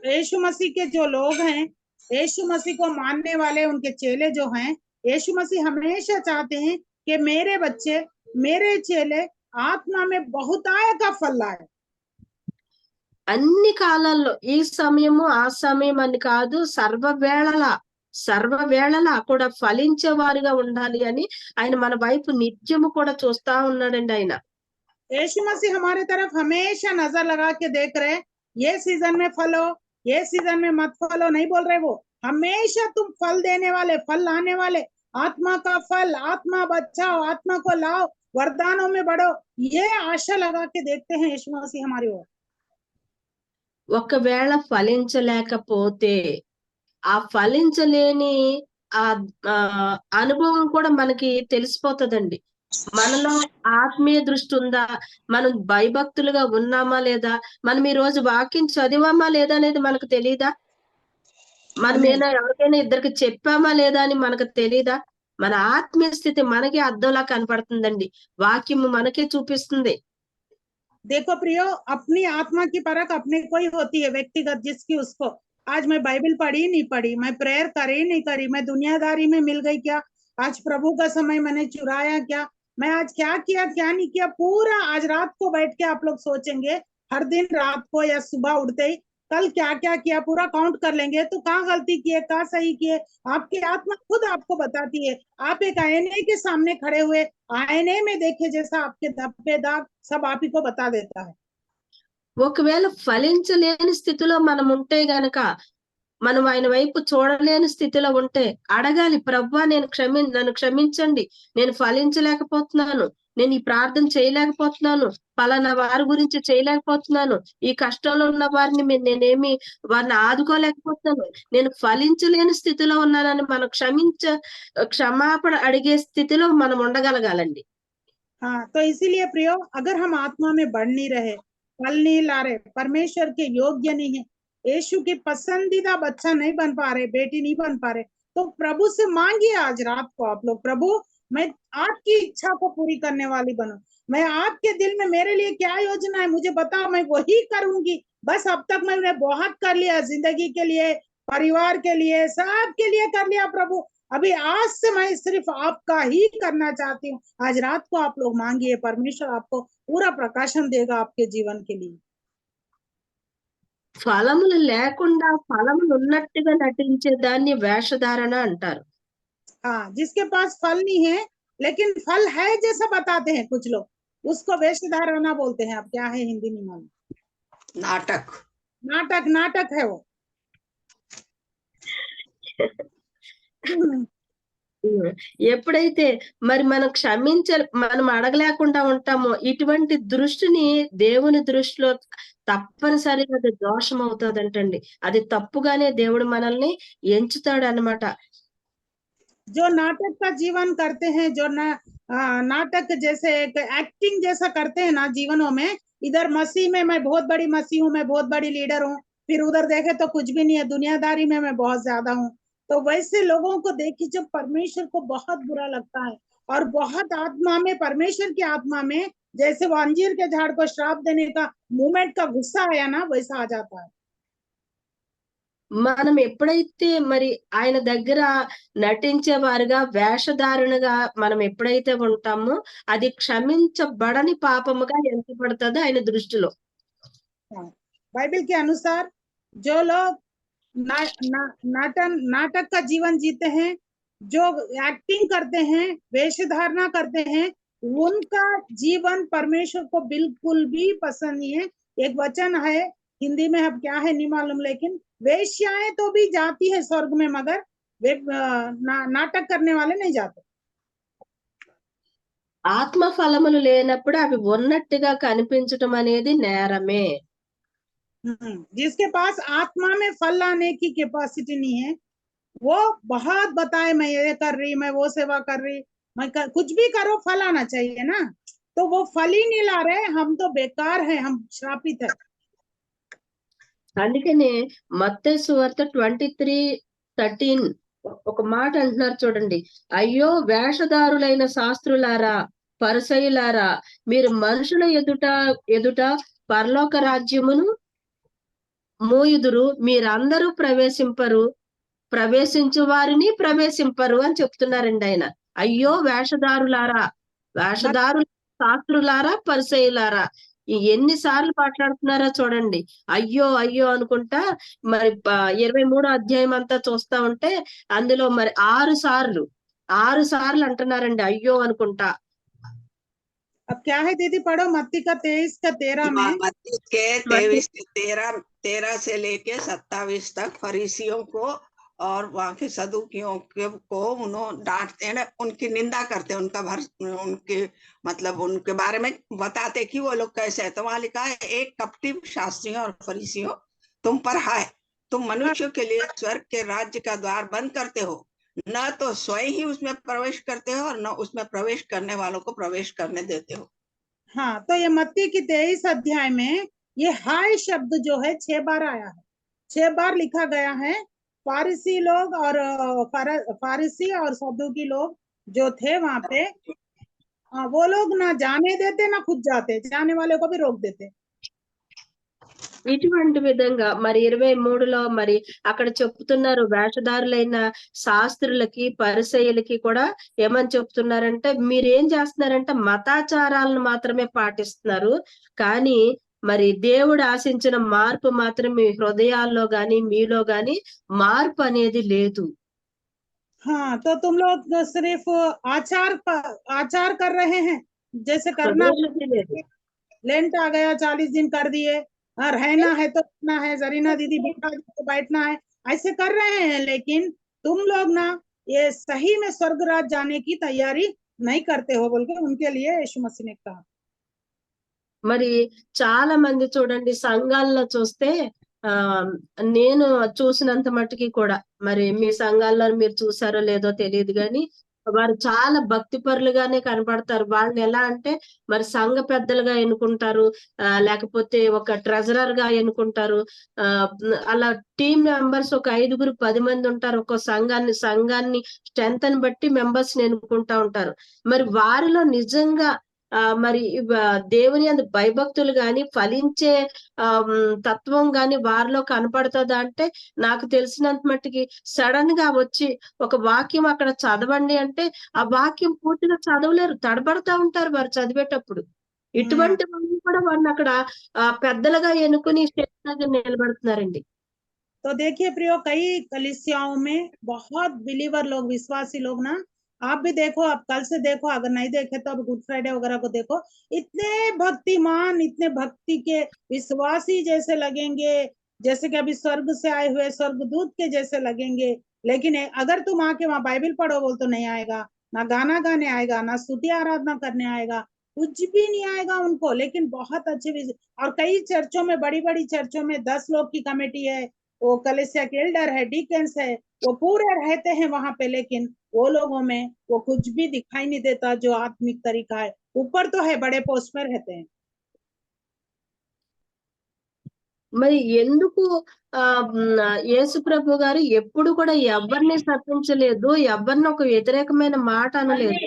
यीशु मसीह के जो लोग हैं, यीशु मसीह को मानने वाले उनके चेले जो हैं, यीशु मसीह हमेशा चाहते हैं कि मेरे बच्चे, मेरे चेले आत्मा में बहुतायत का फल लाए। అన్ని కాలాల్లో ఈ సమయము ఆ సమయం అని కాదు, సర్వవేళలా కూడా ఫలించే వారుగా ఉండాలి అని ఆయన మన వైపు నిత్యము కూడా చూస్తా ఉన్నాడండి ఆయన. यीशु मसीह हमारे तरफ हमेशा नजर लगा के देख रहे, ये सीजन में फलो, ये सीजन में मत फलो नहीं बोल रहे वो, हमेशा तुम फल देने वाले, फल लाने वाले, आत्मा का फल, आत्मा बचाओ, आत्मा को लाओ, वरदानों में बढ़ो, ये आशा लगा के देखते हैं यीशु मसीह हमारी ओर। ఒకవేళ ఫలించలేకపోతే ఆ ఫలించలేని ఆ ఆ, అనుభవం కూడా మనకి తెలిసిపోతుందండి. మనలో ఆత్మీయ దృష్టి ఉందా, మనం భయభక్తులుగా ఉన్నామా లేదా, మనం ఈ రోజు వాక్యం చదివామా లేదా అనేది మనకు తెలీదా, మనం ఆమేన్. ఏమైనా ఎవరికైనా ఇద్దరికి చెప్పామా లేదా అని మనకు తెలీదా. మన ఆత్మీయ స్థితి మనకి అద్దంలా కనపడుతుందండి, వాక్యము మనకే చూపిస్తుంది. देखो प्रियो, अपनी आत्मा की परख अपने को ही होती है, व्यक्तिगत जिसकी उसको। आज मैं बाइबल पढ़ी नहीं पढ़ी, मैं प्रेयर करी नहीं करी, मैं दुनियादारी में मिल गई क्या, आज प्रभु का समय मैंने चुराया क्या, मैं आज क्या किया क्या नहीं किया, पूरा आज रात को बैठ के आप लोग सोचेंगे, हर दिन रात को या सुबह उठते ही कल क्या क्या किया पूरा काउंट कर लेंगे, तो कहाँ गलती किए कहाँ सही किए, आपकी आत्मा खुद आपको बताती है। आप एक आईने के सामने खड़े हुए, आईने में देखे जैसा आपके धब्बे दाग सब आप ही को बता देता है। ఒకవేళ ఫలించలేని స్థితిలో మనం ఉంటే గనక, మనం ఆయన వైపు చూడలేని స్థితిలో ఉంటే అడగాలి, ప్రభువా నన్ను క్షమించండి, నేను ఫలించలేకపోతున్నాను, నేను ఈ ప్రార్థన చేయలేకపోతున్నాను, పలానా వారి గురించి చేయలేకపోతున్నాను, ఈ కష్టంలో ఉన్న వారిని వారిని ఆదుకోలేకపోతున్నాను, నేను ఫలించలేని స్థితిలో ఉన్నానని మనం క్షమాపణ అడిగే స్థితిలో మనం ఉండగలగాలండి. हाँ, तो इसीलिए प्रियो, अगर हम आत्मा में बढ़ नहीं रहे, फल नहीं ला रहे, परमेश्वर के योग्य नहीं है, यीशु की पसंदीदा बच्चा नहीं बन पा रहे, बेटी नहीं बन पा रहे, तो प्रभु से मांगिए आज रात को आप लोग, प्रभु मैं आपकी इच्छा को पूरी करने वाली बनूं, मैं आपके दिल में मेरे लिए क्या योजना है मुझे बताओ, मैं वही करूंगी। बस अब तक मैंने बहुत कर लिया, जिंदगी के लिए, परिवार के लिए, सबके लिए कर लिया प्रभु, अभी आज से मैं सिर्फ आपका ही करना चाहती हूँ। आज रात को आप लोग मांगिए, परमेश्वर आपको पूरा प्रकाशन देगा आपके जीवन के लिए। ఫలములు లేకుండా ఫలములు ఉన్నట్టుగా నటించే దాన్ని వేషధారణ అంటారు. हाँ, जिसके पास फल नहीं है लेकिन फल है जैसा बताते हैं कुछ लोग, उसको वेशधारणा बोलते हैं। अब क्या है हिंदी में मालूम, नाटक नाटक, नाटक है वो। ఎప్పుడైతే మరి మనం అడగలేకుండా ఉంటామో, ఇటువంటి దృష్టిని దేవుని దృష్టిలో తప్పనిసరిగా అది దోషం అవుతుందంటండి. అది తప్పుగానే దేవుడు మనల్ని ఎంచుతాడు అన్నమాట. जो नाटक का जीवन करते हैं, जो नाटक जैसे एक एक्टिंग जैसा करते हैं ना जीवनों में, इधर मसीह में मैं बहुत बड़ी मसीह हूँ, मैं बहुत बड़ी लीडर हूँ, फिर उधर देखे तो कुछ भी नहीं है, दुनियादारी में मैं बहुत ज्यादा हूँ, तो वैसे लोगों को देखी जब परमेश्वर को बहुत बुरा लगता है, और बहुत आत्मा में, परमेश्वर की आत्मा में, जैसे वो अंजीर के झाड़ को श्राप देने का मूवमेंट का गुस्सा आया ना, वैसा आ जाता है। మనం ఎప్పుడైతే మరి ఆయన దగ్గర నటించేవారుగా, వేషధారణగా మనం ఎప్పుడైతే ఉంటామో, అది క్షమించబడని పాపముగా ఎంచబడుతుంది ఆయన దృష్టిలో. बाइबल के अनुसार जो लोग नाटक का जीवन जीते हैं, जो एक्टिंग करते हैं, वेशधारणा करते हैं, उनका जीवन परमेश्वर को बिल्कुल भी पसंद नहीं है। एक वचन है हिंदी में, अब क्या है नहीं मालूम, लेकिन वेश्याएं तो भी जाती है स्वर्ग में, मगर वे नाटक करने वाले नहीं जाते। ఆత్మ ఫలములు లేనప్పుడు అవి ఉన్నట్టుగా కనిపించటం అనేది నేరమే. जिसके पास आत्मा में फल लाने की कैपेसिटी नहीं है, वो बहुत बताए मैं ये कर रही, मैं वो सेवा कर रही, कुछ भी करो फल आना चाहिए ना, तो वो फल ही नहीं ला रहे, हम तो बेकार है, हम श्रापित है। అందుకనే మత్తయి సువార్త 23:13 ఒక మాట అంటున్నారు చూడండి, అయ్యో వేషధారులైన శాస్త్రులారా, పరిసయ్యులారా, మీరు మనుషుల ఎదుట పరలోక రాజ్యమును మోయుదురు, మీరందరూ ప్రవేశించు వారిని ప్రవేశింపరు అని చెప్తున్నారండి ఆయన. అయ్యో వేషధారులారా, శాస్త్రులారా, పరిసయ్యులారా, ఎన్నిసార్లు మాట్లాడుతున్నారో చూడండి. అయ్యో! అయ్యో! అనుకుంటా మరి 23 అధ్యాయం అంతా చూస్తా ఉంటే అందులో మరి 6 సార్లు అంటున్నారండి అయ్యో! అనుకుంటా. अब क्या है दीदी, पढ़ो मत्ती का 23 का 13 में। मत्ती के मत्ती 13 से लेके 27 तक फरीसियों को और वहां के सदुकियों को उन्होंने डांटते हैं, उनकी निंदा करते हैं, उनके मतलब उनके बारे में बताते कि वो लोग कैसे है। तो वहां लिखा है, एक कपटी शास्त्रियों और फरीसियों तुम पर हाय, तुम मनुष्यों के लिए स्वर्ग के राज्य का द्वार बंद करते हो, न तो स्वयं ही उसमें प्रवेश करते हो और न उसमें प्रवेश करने वालों को प्रवेश करने देते हो। हाँ, तो ये मत्ती की 23 अध्याय में ये हाय शब्द जो है 6 बार आया है, 6 बार लिखा गया है। फारिसी लोग और फारिसी और सदूकी लोग जो थे वहां पे, वो लोग ना जाने देते ना खुद जाते, जाने वाले को भी रोक देते। ఇటువంటి విధంగా మరి 23లో మరి అక్కడ చెప్తున్నారు, వేషధారులైన శాస్త్రులకి పరిసయ్యులకి కూడా ఏమని చెప్తున్నారంటే, మీరేం చేస్తున్నారంటే మతాచారాలను మాత్రమే పాటిస్తున్నారు. కానీ మరి దేవుడు ఆశించిన మార్పు మాత్రం మీ హృదయాల్లో గాని మీలో గాని మార్పు అనేది లేదు. हाँ, तो तुम लोग सिर्फ आचार कर रहे हैं, जैसे करना హృదయశుద్ధి లేదు. लेंट आ गया 40 दिन कर दिए, रहना है तो रहना है, जरीना दीदी बिठा दी तो बैठना है, ऐसे कर रहे हैं। लेकिन तुम लोग ना ये सही में स्वर्ग राज जाने की तैयारी नहीं करते हो, बोल के उनके लिए यीशु मसीह ने कहा। మరి చాలా మంది చూడండి సంఘాల్లో చూస్తే నేను చూసినంత మట్టుకి కూడా, మరి మీ సంఘాల్లో మీరు చూసారో లేదో తెలియదు గాని, వారు చాలా భక్తిపరులుగానే కనపడతారు. వాళ్ళని ఎలా అంటే మరి సంఘ పెద్దలుగా ఎన్నుకుంటారు, లేకపోతే ఒక ట్రెజరర్ గా ఎన్నుకుంటారు. అలా టీమ్ మెంబర్స్ ఒక 5గురు 10 మంది ఉంటారు. ఒక సంఘాన్ని స్ట్రెంత్ ని బట్టి మెంబర్స్ ని ఎన్నుకుంటా ఉంటారు. మరి వారిలో నిజంగా మరి దేవుని యందు భయభక్తులు గాని, ఫలించే తత్వం గాని వారిలో కనపడతదా అంటే, నాకు తెలిసినంత మట్టికి సడెన్ గా వచ్చి ఒక వాక్యం అక్కడ చదవండి అంటే, ఆ వాక్యం పూర్తిగా చదవలేరు. తడబడతా ఉంటారు వారు చదివేటప్పుడు. ఇటువంటి వాళ్ళు కూడా వారిని అక్కడ పెద్దలుగా ఎన్నుకొని స్టేజ్ దగ్గర నిలబెడుతున్నారండి. तो देखिए प्रियो, कई कलीसियाओं में बहुत बिलीवर लोग, विश्वासी लोग ना, आप भी देखो, आप कल से देखो, अगर नहीं देखे तो अब गुड फ्राइडे वगैरह को देखो, इतने भक्तिमान, इतने भक्ति के विश्वासी जैसे लगेंगे, जैसे कि अभी स्वर्ग से आए हुए स्वर्गदूत के जैसे लगेंगे। लेकिन अगर तुम आके वहां बाइबल पढ़ो बोल तो नहीं आएगा, ना गाना गाने आएगा, ना स्तुति आराधना करने आएगा, कुछ भी नहीं आएगा उनको। लेकिन बहुत अच्छे, और कई चर्चों में, बड़ी बड़ी चर्चों में 10 लोग की कमेटी है, वो कलीसिया के एल्डर है, डीकन्स है, वो पूरे रहते हैं वहां पे, लेकिन वो लोगों में वो कुछ भी दिखाई नहीं देता जो आत्मिक तरीका है। ऊपर तो है, बड़े पोस्ट में रहते हैं। మరి ఎందుకు యేసు ప్రభు గారు ఎప్పుడు కూడా ఎవరిని శపించలేదు, ఎవరిని ఒక వ్యతిరేకమైన మాట అనలేదు,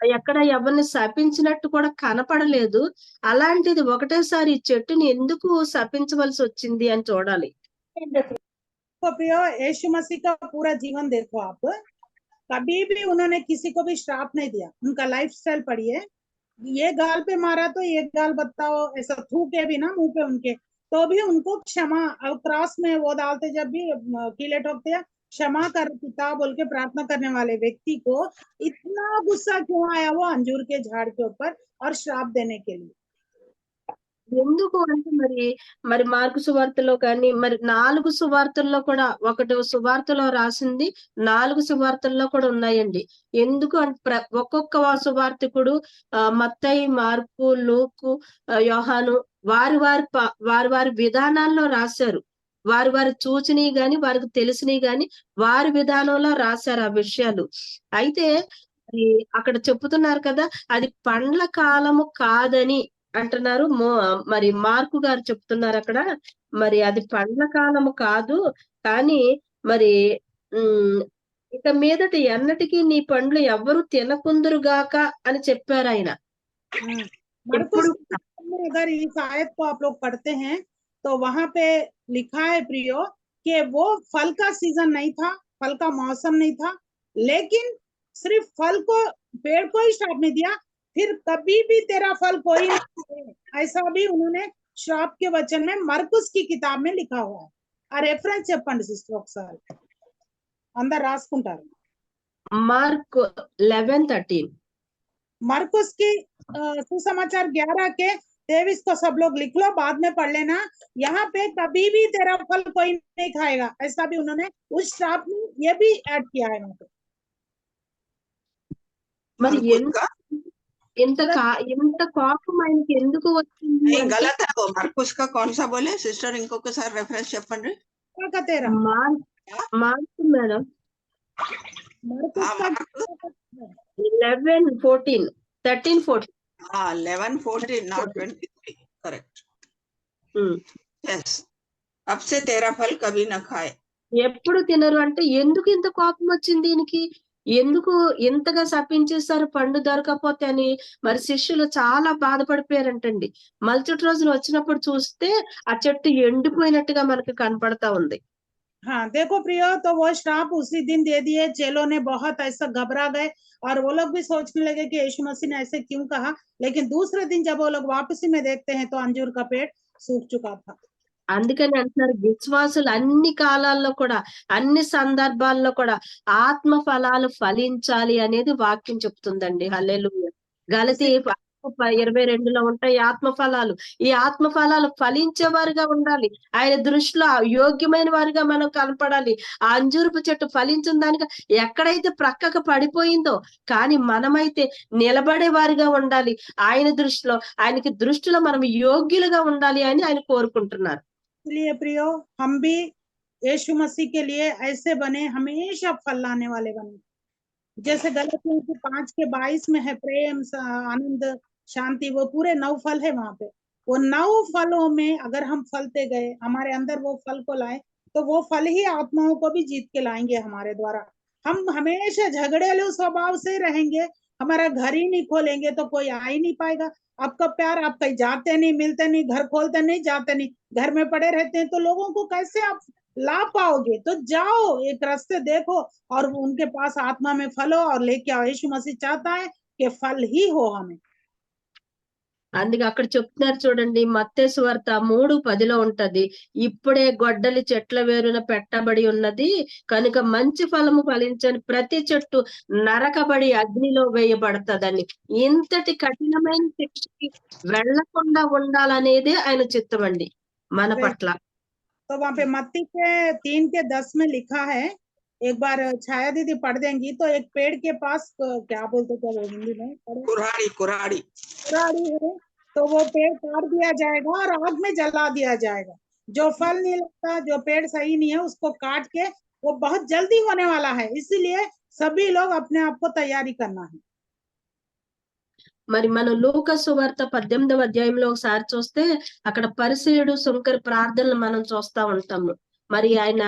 ఎక్కడ ఎవరిని శపించినట్టు కూడా కనపడలేదు. అలాంటిది ఒకటేసారి ఈ చెట్టుని ఎందుకు శపించవలసి వచ్చింది అని చూడాలి. तो प्रियो, यीशु मसीह का पूरा जीवन देखो आप, कभी भी उन्होंने किसी को भी श्राप नहीं दिया। उनका लाइफस्टाइल पढ़िए, ये गाल पे मारा तो ये गाल बताओ, ऐसा थूके भी ना मुंह पे उनके, तो भी उनको क्षमा, क्रॉस में वो डालते जब भी कीले ठोकते हैं, क्षमा कर पिता बोल के प्रार्थना करने वाले व्यक्ति को इतना गुस्सा क्यों आया वो अंजूर के झाड़ के ऊपर और श्राप देने के लिए? ఎందుకు అంటే మరి మార్కు సువార్తలో కానీ, మరి 4 సువార్తల్లో కూడా, ఒకటి సువార్తలో రాసింది 4 సువార్తల్లో కూడా ఉన్నాయండి. ఎందుకు అంటే ఒక్కొక్క సువార్తికుడు మత్తయి, మార్కు, లూకు, యోహాను వారి విధానాల్లో రాశారు. వారి చూచినవి గాని, వారికి తెలిసినవి గాని వారి విధానంలో రాశారు ఆ విషయాలు. అయితే అక్కడ చెప్పుతున్నారు కదా, అది పండ్ల కాలము కాదని అంటున్నారు. మరి మార్కు గారు చెప్తున్నారు అక్కడ, మరి అది పండ్ల కాలము కాదు, కానీ మరి ఇక మీదట ఎన్నటికీ నీ పండ్లు ఎవ్వరు తినకుందురుగాక అని చెప్పారు ఆయన. अगर इस आयत को आप लोग पढ़ते हैं तो वहां पे लिखा है प्रियो कि वो फल का सीजन नहीं था, फल का मौसम नहीं था, लेकिन सिर्फ फल को, पेड़ को ही श्राप नहीं दिया, फिर कभी भी तेरा फल कोई नहीं ऐसा भी उन्होंने श्राप के वचन में मरकुस की किताब में लिखा हुआ है. ఆ రెఫరెన్స్ చెప్పండి సిస్టర్ ఒకసారి, అందరు రాసుకుంటారు. మార్క్ 11:13. मरकुस की सुसमाचार 11 के 23 को सब लोग लिख लो, बाद में पढ़ लेना. यहाँ पे कभी भी तेरा फल कोई नहीं खाएगा, ऐसा भी उन्होंने उस श्राप में ये भी ऐड किया है वहां पे. మరి मरकुस का ఇంత కోపం ఆయనకి ఎందుకు వచ్చింది नहीं, అంటే गलत है वो. मरकुस का कौन सा बोले सिस्टर, ఇంకొకసారి रेफरेंस చెప్పండి. का तेरा మార్క్ మేడం मरकुस हाँ, का मार्क 11:14, 13:14. 11:14 not 23, correct. यस, अब से तेरा फल कभी न खाए. ఎప్పుడు తినరు అంటే ఎందుకు ఇంత కోపం వచ్చింది దీనికి, ఎందుకు ఇంతగా శపించేశారు పండు దొరకపోతే అని. మరి శిష్యులు చాలా బాధపడిపోయారంటండి. మరుసటి రోజున వచ్చినప్పుడు చూస్తే ఆ చెట్టు ఎండిపోయినట్టుగా మనకు కనపడతా ఉంది. हाँ देखो प्रियो, तो वो श्राप उसी दिन दे दिए. चेलों ने बहुत ऐसा घबरा गए और वो लोग भी सोचने लगे कि यीशु मसीह ने ऐसे क्यों कहा. लेकिन दूसरे दिन जब वो लोग वापसी में देखते हैं तो अंजूर का पेड़ सूख चुका था. అందుకని అంటున్నారు, విశ్వాసులు అన్ని కాలాల్లో కూడా అన్ని సందర్భాల్లో కూడా ఆత్మ ఫలాలు ఫలించాలి అనేది వాక్యం చెప్తుందండి. హల్లెలూయా. గలతీ 22లో ఉంటాయి ఆత్మ ఫలాలు. ఈ ఆత్మ ఫలాలు ఫలించేవారుగా ఉండాలి. ఆయన దృష్టిలో యోగ్యమైన వారిగా మనం కనపడాలి. ఆ అంజూరపు చెట్టు ఫలించిన దానికి ఎక్కడైతే ప్రక్కకు పడిపోయిందో, కానీ మనమైతే నిలబడే వారిగా ఉండాలి. ఆయన దృష్టిలో, ఆయనకి దృష్టిలో మనం యోగ్యులుగా ఉండాలి అని ఆయన కోరుకుంటున్నారు. इसलिए प्रियो, हम भी यीशु मसीह के लिए ऐसे बने, हमेशा फल लाने वाले बने. जैसे गलतियों के 5:22 में है, प्रेम, आनंद, शांति, वो पूरे 9 फल है वहां पे. वो 9 फलों में अगर हम फलते गए, हमारे अंदर वो फल को लाए, तो वो फल ही आत्माओं को भी जीत के लाएंगे हमारे द्वारा. हम हमेशा झगड़ेलू स्वभाव से रहेंगे, हमारा घर ही नहीं खोलेंगे तो कोई आ ही नहीं पाएगा. आपका प्यार, आप कहीं जाते नहीं, मिलते नहीं, घर खोलते नहीं, जाते नहीं, घर में पड़े रहते हैं, तो लोगों को कैसे आप ला पाओगे. तो जाओ, एक रास्ते देखो और उनके पास आत्मा में फल हो और लेके आओ. यीशु मसीह चाहता है कि फल ही हो हमें. అందుకే అక్కడ చెప్తున్నారు చూడండి, మత్తయి సువార్త 3:10లో ఉంటది. ఇప్పుడే గొడ్డలి చెట్ల వేరున పెట్టబడి ఉన్నది కనుక మంచి ఫలము ఫలించని ప్రతి చెట్టు నరకబడి అగ్నిలో వేయబడతదని. ఇంతటి కఠినమైన శిక్షకి వెళ్లకుండా ఉండాలనేదే ఆయన చిత్తం అండి మన పట్ల. तो वहां पे मत्ती के 3:10 में लिखा है, एक बार छाया दीदी पढ़ देंगी. तो एक पेड़ के पास क्या बोलते थे वो हिंदी में, कुराड़ी कुराड़ी कुराड़ी है, तो वो पेड़ काट दिया जाएगा और आग में जला दिया जाएगा. जो फल नहीं लगता, जो पेड़ सही नहीं है, उसको काट के, वो बहुत जल्दी होने वाला है. इसीलिए सभी लोग अपने आप को तैयारी करना है. మరి మనం లూకా సువార్త 18వ అధ్యాయంలో ఒకసారి చూస్తే అక్కడ పరిసయ్యుడు సుంకరి ప్రార్థనలు మనం చూస్తా ఉంటాము. మరి ఆయన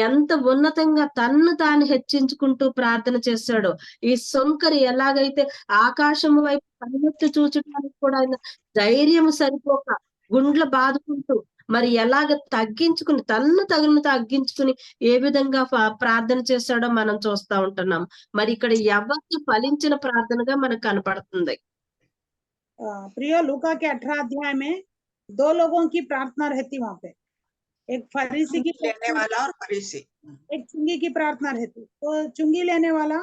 ఎంత ఉన్నతంగా తన్ను తాను హెచ్చించుకుంటూ ప్రార్థన చేశాడో, ఈ సుంకరి ఎలాగైతే ఆకాశం వైపు కన్నెత్తి చూచడానికి కూడా ఆయన ధైర్యం సరిపోక గుండ్లు బాదుకుంటూ మరి ఎలాగ తగ్గించుకుని తన్ను తగ్గించుకుని ఏ విధంగా ప్రార్థన చేశాడో మనం చూస్తా ఉంటున్నాం. మరి ఇక్కడ ఎవరికి ఫలించిన ప్రార్థనగా మనకు కనపడుతుంది. प्रियो, लूका के 18 अध्याय में 2 लोगों की प्रार्थना रहती वहां पे. एक फरीसी की लेने वाला और फरीसी, एक चुंगी की प्रार्थना रहती. तो चुंगी लेने वाला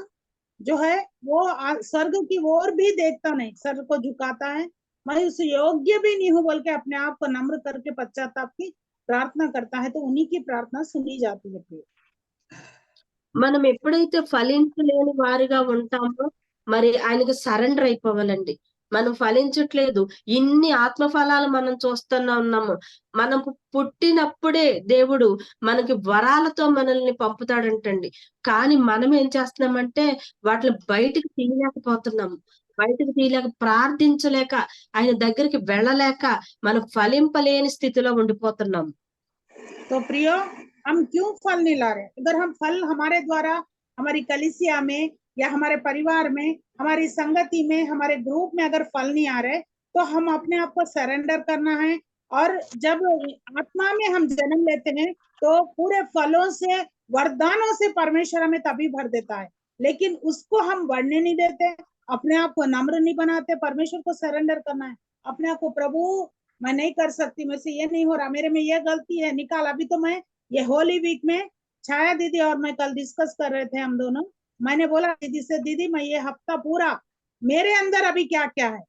जो है वो स्वर्ग की ओर भी देखता नहीं, सर को झुकाता है, मैं उस योग्य भी नहीं हूं बोल के अपने आप को नम्र करके पश्चाताप की प्रार्थना करता है. तो उन्हीं की प्रार्थना सुनी जाती है. మనం ఎప్పుడైతే ఫలించలేని వారిగా ఉంటామో మరి ఆయనకి సరెండర్ అయిపోవాలండి. మనం ఫలించట్లేదు, ఇన్ని ఆత్మ ఫలాలు మనం చూస్తున్నా ఉన్నాము. మనం పుట్టినప్పుడే దేవుడు మనకి వరాలతో మనల్ని పంపుతాడంటండి. కానీ మనం ఏం చేస్తున్నామంటే వాటిని బయటకు తీయలేకపోతున్నాము. బయటకు తీయలేక, ప్రార్థించలేక, ఆయన దగ్గరికి వెళ్ళలేక మనం ఫలింపలేని స్థితిలో ఉండిపోతున్నాం. तो प्रियो, हम क्यों फल नहीं ला रहे? अगर हम फल हमारे द्वारा, हमारी कलीसिया में या हमारे परिवार में, हमारी संगति में, हमारे ग्रुप में अगर फल नहीं आ रहे, तो हम अपने आप को सरेंडर करना है. और जब आत्मा में हम जन्म लेते हैं तो पूरे फलों से, वरदानों से परमेश्वर हमें तभी भर देता है. लेकिन उसको हम बढ़ने नहीं देते, अपने आप को नम्र नहीं बनाते. परमेश्वर को सरेंडर करना है, अपने आप को, प्रभु मैं नहीं कर सकती, मेरे से ये नहीं हो रहा, मेरे में ये गलती है, निकाल। अभी तो मैं ये होली वीक में छाया दीदी और मैं कल डिस्कस कर रहे थे हम दोनों, मैंने बोला दीदी से, दीदी मैं ये हफ्ता पूरा मेरे अंदर अभी क्या क्या है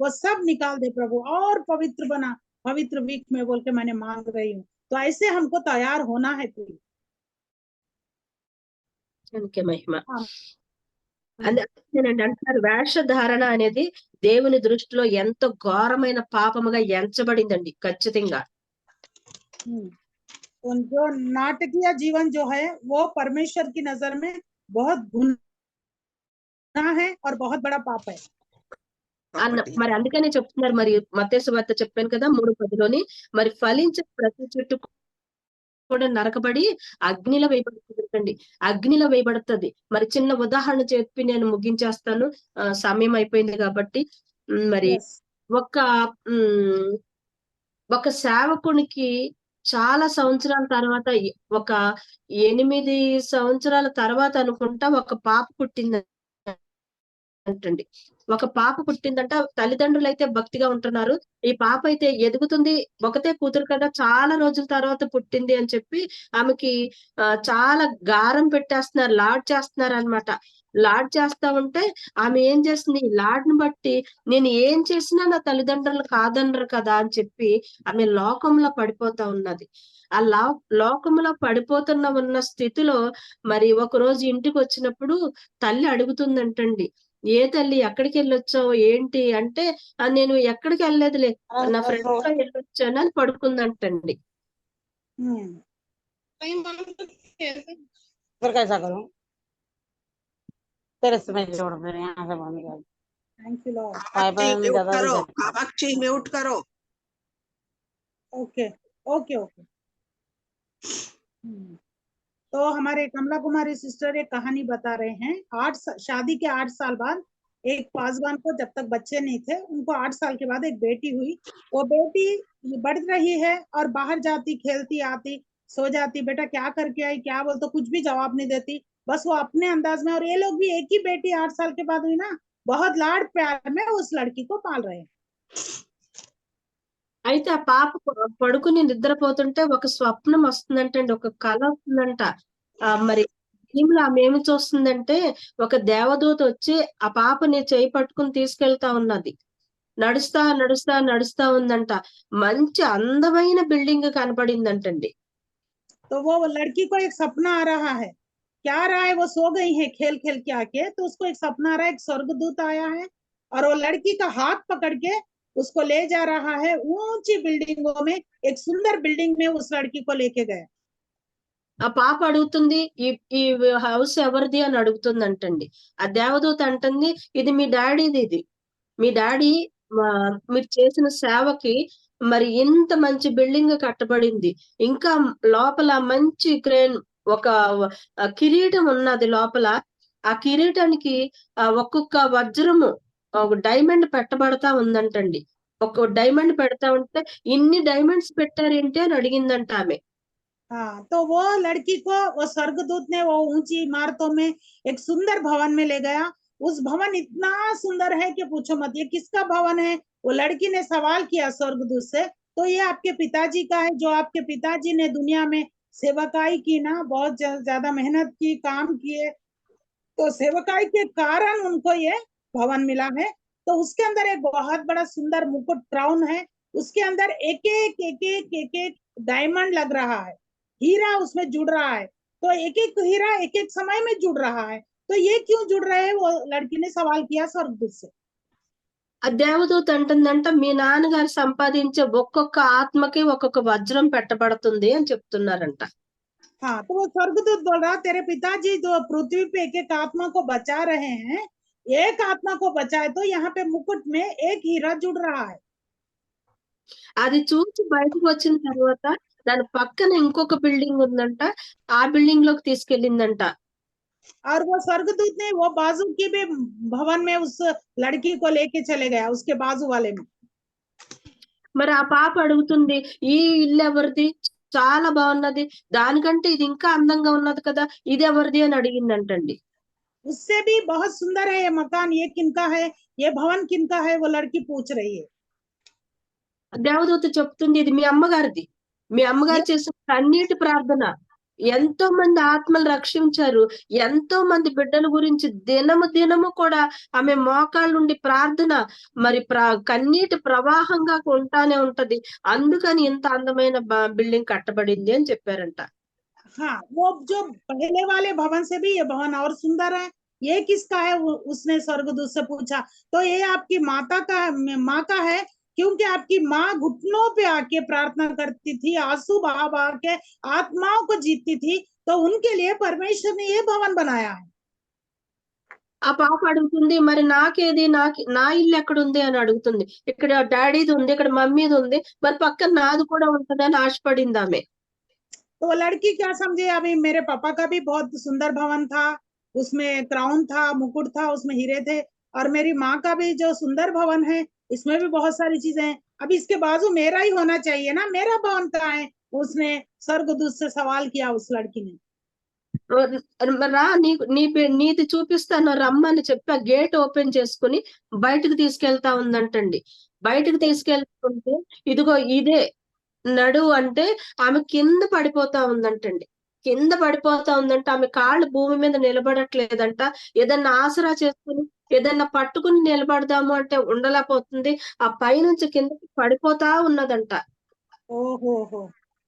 वो सब निकाल दे प्रभु, और पवित्र बना, पवित्र वीक में बोल के मैंने मांग रही हूँ। तो ऐसे हमको तैयार होना है प्रिय। దానికే మహిమ. हाँ, నేనండి అంటారు వేషధారణ అనేది దేవుని దృష్టిలో ఎంతో ఘోరమైన పాపముగా ఎంచబడిందండి ఖచ్చితంగా. तो जो नाटकीय जीवन जो है वो परमेश्वर की नजर में बहुत गुनाह है और बहुत बड़ा पाप है। మరి అందుకనే చెప్తున్నారు, మరి మత్తయి సువార్త చెప్పాను కదా 3:10లోని, మరి ఫలించే ప్రతి చెట్టు కూడా నరకబడి అగ్నిలో వేయబడుతుందండి. అగ్నిలో వేయబడుతుంది. మరి చిన్న ఉదాహరణ చెప్పి నేను ముగించేస్తాను. సమయం అయిపోయింది కాబట్టి. మరి Yes. ఒక సేవకునికి చాలా సంవత్సరాల తర్వాత ఒక 8 సంవత్సరాల తర్వాత అనుకుంటా ఒక పాప పుట్టిందంటండి. ఒక పాప పుట్టిందంట. తల్లిదండ్రులైతే భక్తిగా ఉంటున్నారు. ఈ పాప అయితే ఎదుగుతుంది. ఒకతే కూతురు కదా! చాలా రోజుల తర్వాత పుట్టింది అని చెప్పి ఆమెకి చాలా గారం పెట్టేస్తున్నారు. లాడ్ చేస్తున్నారనమాట. లాడ్ చేస్తా ఉంటే ఆమె ఏం చేస్తుంది, ఈ లాడ్‌ని బట్టి నేను ఏం చేసినా నా తల్లిదండ్రులు కాదనరు కదా అని చెప్పి ఆమె లోకంలో పడిపోతా ఉన్నది. ఆ లోకంలో ఉన్న స్థితిలో మరి ఒకరోజు ఇంటికొచ్చినప్పుడు తల్లి అడుగుతుందంటండి. ఏ తల్లి ఎక్కడికెళ్ళొచ్చావు ఏంటి అంటే, నేను ఎక్కడికెళ్ళలేదులే నా ఫ్రెండ్స్‌తో ఎళ్ళొచ్చాను అని పడుకుందంటండి. फिर कैसा करूं? तेरे से मैं जोड़ फिर यहाँ से बंद कर। Thank you Lord. Kamakshi mute करो, कामाक्षी म्यूट करो। Okay okay okay. तो हमारे कमला कुमारी सिस्टर एक कहानी बता रहे हैं। शादी के 8 साल बाद एक पासवान को, जब तक बच्चे नहीं थे, उनको 8 साल के बाद एक बेटी हुई। वो बेटी बढ़ रही है और बाहर जाती, खेलती, आती, सो जाती, बेटा क्या करके आई, क्या बोल, तो कुछ भी जवाब नहीं देती, बस वो अपने अंदाज में। और ये लोग भी एक ही बेटी 8 साल के बाद हुई ना, बहुत लाड प्यार में उस लड़की को पाल रहे हैं। అయితే ఆ పాప పడుకుని నిద్రపోతుంటే ఒక స్వప్నం వస్తుందంటండి. ఒక కల వస్తుందంట. మరి డ్రీమ్‌లో ఆమె ఏమి చూస్తుందంటే, ఒక దేవదూత వచ్చి ఆ పాపని చేయి పట్టుకుని తీసుకెళ్తా ఉన్నది. నడుస్తా, నడుస్తా, నడుస్తా ఉందంట. మంచి అందమైన బిల్డింగ్ కనపడిందంటండి. तो वो लड़की को एक सपना आ रहा है, क्या आ रहा है, वो सो गई है खेल खेल के आके, तो उसको एक सपना आ रहा है, एक स्वर्गदूत आया है और वो लड़की का हाथ पकड़ के उसको ले जा रहा है ऊंची बिल्डिंगों में, एक सुंदर बिल्डिंग में उस लड़की को लेके गए। ఆ పాప అడుగుతుంది, ఈ ఈ హౌస్ ఎవరిది అని అడుగుతుందంటండి. ఆ దేవదూత అంటుంది, ఇది మీ డాడీది. ఇది మీ డాడీ మీరు చేసిన సేవకి మరి ఇంత మంచి బిల్డింగ్ కట్టబడింది. ఇంకా లోపల మంచి క్రేన్, ఒక కిరీటం ఉన్నది లోపల. ఆ కిరీటానికి ఒక్కొక్క వజ్రము, ఒక డైమండ్ పెట్టబడతా ఉందంటండి. ఒక డైమండ్ పెడతా ఉంటే, ఇన్ని డైమండ్స్ పెట్టారేంటి అని అడిగిందంట ఆమె. हाँ, तो वो लड़की को वो स्वर्गदूत ने वो ऊंची इमारतों में एक सुंदर भवन में ले गया। उस भवन इतना सुंदर है कि पूछो मत, ये किसका भवन है? वो लड़की ने सवाल किया स्वर्गदूत से, तो ये आपके पिताजी का है, जो आपके पिताजी ने दुनिया में सेवकाई की ना, बहुत ज्यादा मेहनत की, काम किए, तो सेवकाई के कारण उनको ये भवन मिला है। तो उसके अंदर एक बहुत बड़ा सुंदर मुकुट क्राउन है, उसके अंदर एक एक एक एक एक एक डायमंड लग रहा है, हीरा उसमें जुड़ रहा है। तो एक एक हीरा एक एक समय में जुड़ रहा है, तो ये क्यों जुड़ रहे हैं? वो लड़की ने सवाल किया स्वर्गदूत से। ఆ దేవదూత అంటుందంట, మీ నాన్నగారు సంపాదించే ఒక్కొక్క ఆత్మకి ఒక్కొక్క వజ్రం పెట్టబడుతుంది అని చెప్తున్నారంట. हाँ, तो वो स्वर्गदूत बोल रहा, तेरे पिताजी जो पृथ्वी पे एक एक आत्मा को बचा रहे हैं, एक आत्मा को बचाए तो यहाँ पे मुकुट में एक हीरा जुड़ रहा है। అది చూసి బయటకు వచ్చిన తర్వాత దాని పక్కన ఇంకొక బిల్డింగ్ ఉందంట. ఆ బిల్డింగ్ లోకి తీసుకెళ్ళిందంట. और वो स्वर्गदूत ने वो बाजू की भी भवन में उस लड़की को लेके चले गया, उसके बाजू वाले में। మరి ఆ పాప అడుగుతుంది, ఈ ఇల్లు ఎవరిది? చాలా బాగున్నది, దానికంటే ఇది ఇంకా అందంగా ఉన్నది కదా, ఇది ఎవరిది అని అడిగిందంటండి. उससे भी बहुत सुंदर है ये मकान, ये किनका है, ये भवन किनका है, वो लड़की पूछ रही है। దేవదూత చెప్తుంది, ఇది మీ అమ్మగారిది. మీ అమ్మగారు ये చేసిన కన్నీటి ప్రార్థన. ఎంతో మంది ఆత్మలు రక్షించారు. ఎంతో మంది బిడ్డల గురించి దినము కూడా ఆమె మోకాళ్ళుండి ప్రార్థన మరి కన్నీటి ప్రవాహంగా ఉంటానే ఉంటది. అందుకని ఇంత అందమైన బిల్డింగ్ కట్టబడింది అని చెప్పారంట. हाँ, वो जो पहले वाले भवन से भी ये भवन और सुंदर है। ये किसका है? उसने स्वर्गदूत से पूछा। तो ये आपकी माता का, माँ का है, क्योंकि आपकी माँ घुटनों पे आके प्रार्थना करती थी, आंसू बहा बहा के आत्माओं को जीतती थी, तो उनके लिए परमेश्वर ने ये भवन बनाया है। ఆ పాప అడుగుతుంది, మరి నాకేది, నా ఇల్లు ఎక్కడుంది అని అడుగుతుంది. ఇక్కడ డాడీది ఉంది, ఇక్కడ మమ్మీది ఉంది, మరి పక్కన నాది కూడా ఉంటదని ఆశపడింది ఆమె. तो वो लड़की क्या समझे, अभी मेरे पापा का भी बहुत सुंदर भवन था, उसमें क्राउन था, मुकुट था, उसमें हीरे थे, और मेरी माँ का भी जो सुंदर भवन है, इसमें भी बहुत सारी चीजें हैं। अब इसके बाजू मेरा ही होना चाहिए ना, मेरा भवन कहाँ है? उसने स्वर्गदूत से सवाल किया उस लड़की ने। రా, నీది చూపిస్తాను రమ్మని చెప్పి ఆ గేట్ ఓపెన్ చేసుకుని బయటకు తీసుకెళ్తా ఉందంటండి. బయటకు తీసుకెళ్తుంటే ఇదిగో ఇదే నడు అంటే ఆమె కింద పడిపోతా ఉందంటండి. కింద పడిపోతా ఉందంటే ఆమె కాళ్ళు భూమి మీద నిలబడట్లేదంట. ఏదన్నా ఆసరా చేసుకుని ఏదన్నా పట్టుకుని నిలబడదాము అంటే ఉండలేకపోతుంది. ఆ పైనుంచి కిందకి పడిపోతా ఉన్నదంట. ओहो हो,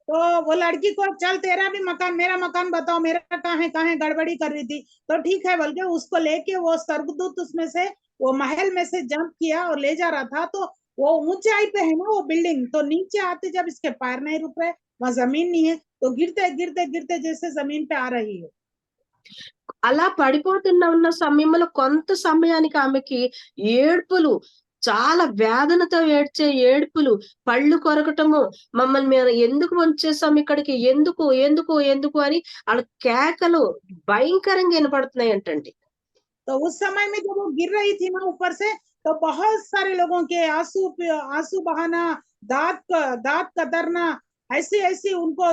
तो वो लड़की को चल तेरा भी मकान, मेरा मकान बताओ, मेरा कहाँ है, गड़बड़ी कर रही थी। तो ठीक है बोल के उसको लेके वो स्वर्गदूत उसमें से वो महल में से जंप किया और ले जा रहा था। तो वो ऊंचाई पे है ना वो बिल्डिंग, तो नीचे आते जब इसके पैर नहीं रुक रहे, वहां जमीन नहीं है, तो गिरते गिरते गिरते जैसे जमीन पे आ रही है। అలా ఉన్న సమయంలో కొంత సమయానికి ఆమెకి ఏడ్పులు, చాలా వేదనతో ఏడ్చే ఏడుపులు, పళ్ళు కొరకటము, మమ్మల్ని మేము ఎందుకు వచ్చేసాం ఇక్కడికి, ఎందుకు ఎందుకు ఎందుకు అని వాళ్ళ కేకలు భయంకరంగా వినపడుతున్నాయంటండి. तो उस समय में जब वो गिर रही थी ना ऊपर से, तो बहुत सारे लोगों के आंसू बहाना, दांत कतरना, ऐसे ऐसे उनको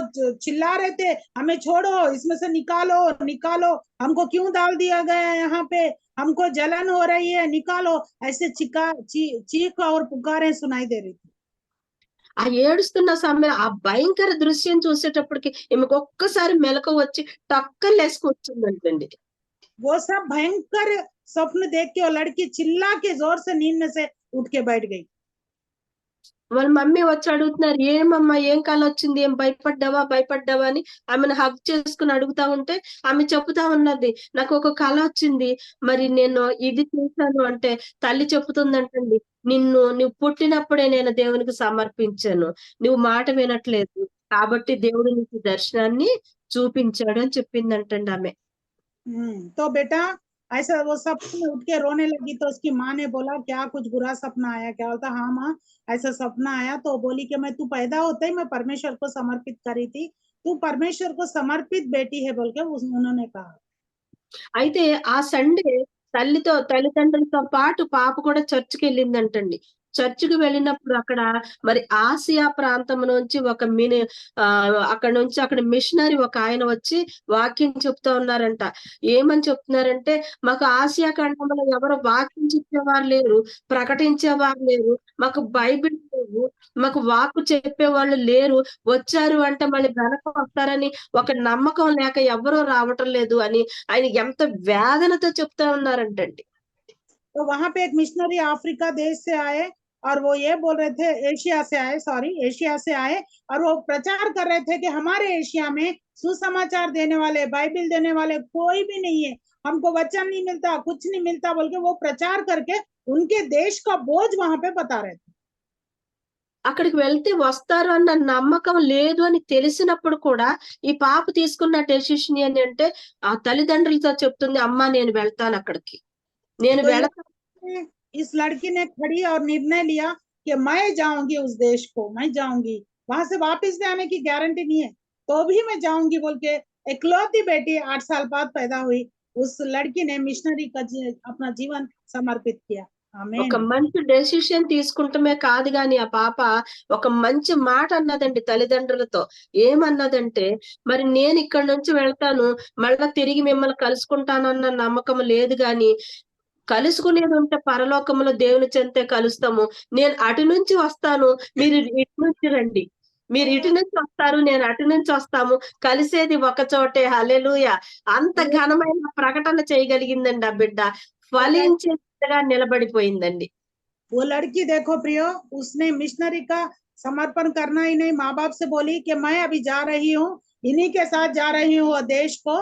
चिल्ला रहे थे, हमें छोड़ो, इसमें से निकालो निकालो, हमको क्यों डाल दिया गया यहाँ पे, हमको जलन हो रही है, निकालो, ऐसे चीख और पुकारें सुनाई दे रही थी। ఆ ఏడుస్తున్న సమయం ఆ భయంకర దృశ్యం చూసేటప్పటికి ఈమెకు ఒక్కసారి మెలకు వచ్చి టక్కన లేసుకొచ్చిందంటండి. वो सब भयंकर स्वप्न देख के वो लड़की चिल्ला के जोर से नींद में से उठ के बैठ गई। వాళ్ళ మమ్మీ వచ్చి అడుగుతున్నారు, ఏమమ్మా ఏం కల వచ్చింది, ఏం భయపడ్డావా అని ఆమెను హగ్ చేసుకుని అడుగుతా ఉంటే ఆమె చెప్తా ఉన్నది, నాకు ఒక కల వచ్చింది, మరి నేను ఇది చేశాను అంటే తల్లి చెప్తుందంటండి, నువ్వు పుట్టినప్పుడే నేను దేవునికి సమర్పించాను, నువ్వు మాట వినట్లేదు, కాబట్టి దేవుడు నీకు దర్శనాన్ని చూపించాడు అని చెప్పిందంటండి ఆమె. तो बेटा ऐसा वो सपने में उठ के रोने लगी, तो उसकी माँ ने बोला क्या कुछ बुरा सपना आया क्या? बोलता हाँ माँ ऐसा सपना आया। तो बोली कि मैं, तू पैदा होते ही मैं परमेश्वर को समर्पित करी थी, तू परमेश्वर को समर्पित बेटी है बोल के उन्होंने कहा। అయితే ఆ సండే తల్లిదండ్రులతో పాటు పాప కూడా చర్చికి వెళ్ళిందంటండి. చర్చికి వెళ్ళినప్పుడు అక్కడ మరి ఆసియా ప్రాంతం నుంచి అక్కడ మిషనరీ ఒక ఆయన వచ్చి వాక్యం చెప్తా ఉన్నారంట. ఏమని చెప్తున్నారంటే, మాకు ఆసియా ఖండంలో ఎవరు వాక్యం చెప్పేవారు లేరు, ప్రకటించేవారు లేరు, మాకు బైబిల్ లేవు, మాకు వాక్కు చెప్పేవాళ్ళు లేరు, వచ్చారు అంటే మళ్ళీ వెనక వస్తారని ఒక నమ్మకం లేక ఎవరూ రావటం లేదు అని ఆయన ఎంత వేదనతో చెప్తా ఉన్నారంటండి. तो वहां पे एक मिशनरी अफ्रीका देश से आए, और वो ये बोल रहे थे, एशिया से आए, और वो प्रचार कर रहे थे कि हमारे एशिया में सुसमाचार देने वाले, बाइबल देने वाले कोई भी नहीं है, हमको वचन नहीं मिलता, कुछ नहीं मिलता बोल के वो प्रचार करके उनके देश का बोझ वहां पे बता रहे थे। అక్కడికి వెళ్తే వస్తారు అన్న నమ్మకం లేదు అని తెలిసినప్పుడు కూడా ఈ పాప తీసుకున్న డెసిషన్ ఏంటంటే ఆ తల్లిదండ్రులతో చెప్తుంది, అమ్మా నేను వెళ్తాను అక్కడికి, నేను వెళ్తాను. इस लड़की ने खड़ी और निर्णय लिया कि मैं जाऊंगी उस देश को, मैं जाऊंगी, वहां से वापस भी आने की गारंटी नहीं है, तो भी मैं जाऊंगी बोल के इकलौती बेटी 8 साल बाद पैदा हुई, उस लड़की ने मिशनरी का अपना जीवन समर्पित किया। ఒక మంచి డెసిషన్ తీసుకుంటమే కాదు గాని ఆ పాప ఒక మంచి మాట అన్నదండి తల్లిదండ్రులతో. ఏమన్నదంటే, మరి నేను ఇక్కడ నుంచి వెళ్తాను, మళ్ళా తిరిగి మిమ్మల్ని కలుసుకుంటానన్న నమ్మకం లేదు గాని కలుసుకునేది ఉంటే పరలోకంలో దేవుని చెంతే కలుస్తాము. నేను అటు నుంచి వస్తాను. మీరు ఇటు నుంచి రండి. మీరు ఇటు నుంచి వస్తారు. నేను అటు నుంచి వస్తాము. కలిసేది ఒక చోటే. హల్లెలూయా! అంత ఘనమైన ప్రకటన చేయగలిగిందండి ఆ బిడ్డ. ఫలించే బిడ్డగా నిలబడిపోయిందండి. वो लड़की देखो प्रियो, उसने मिशनरी का समर्पण करना ही नहीं, माँ बाप से बोली कि मैं अभी जा रही हूँ, इन्हीं के साथ जा रही हूँ देश को,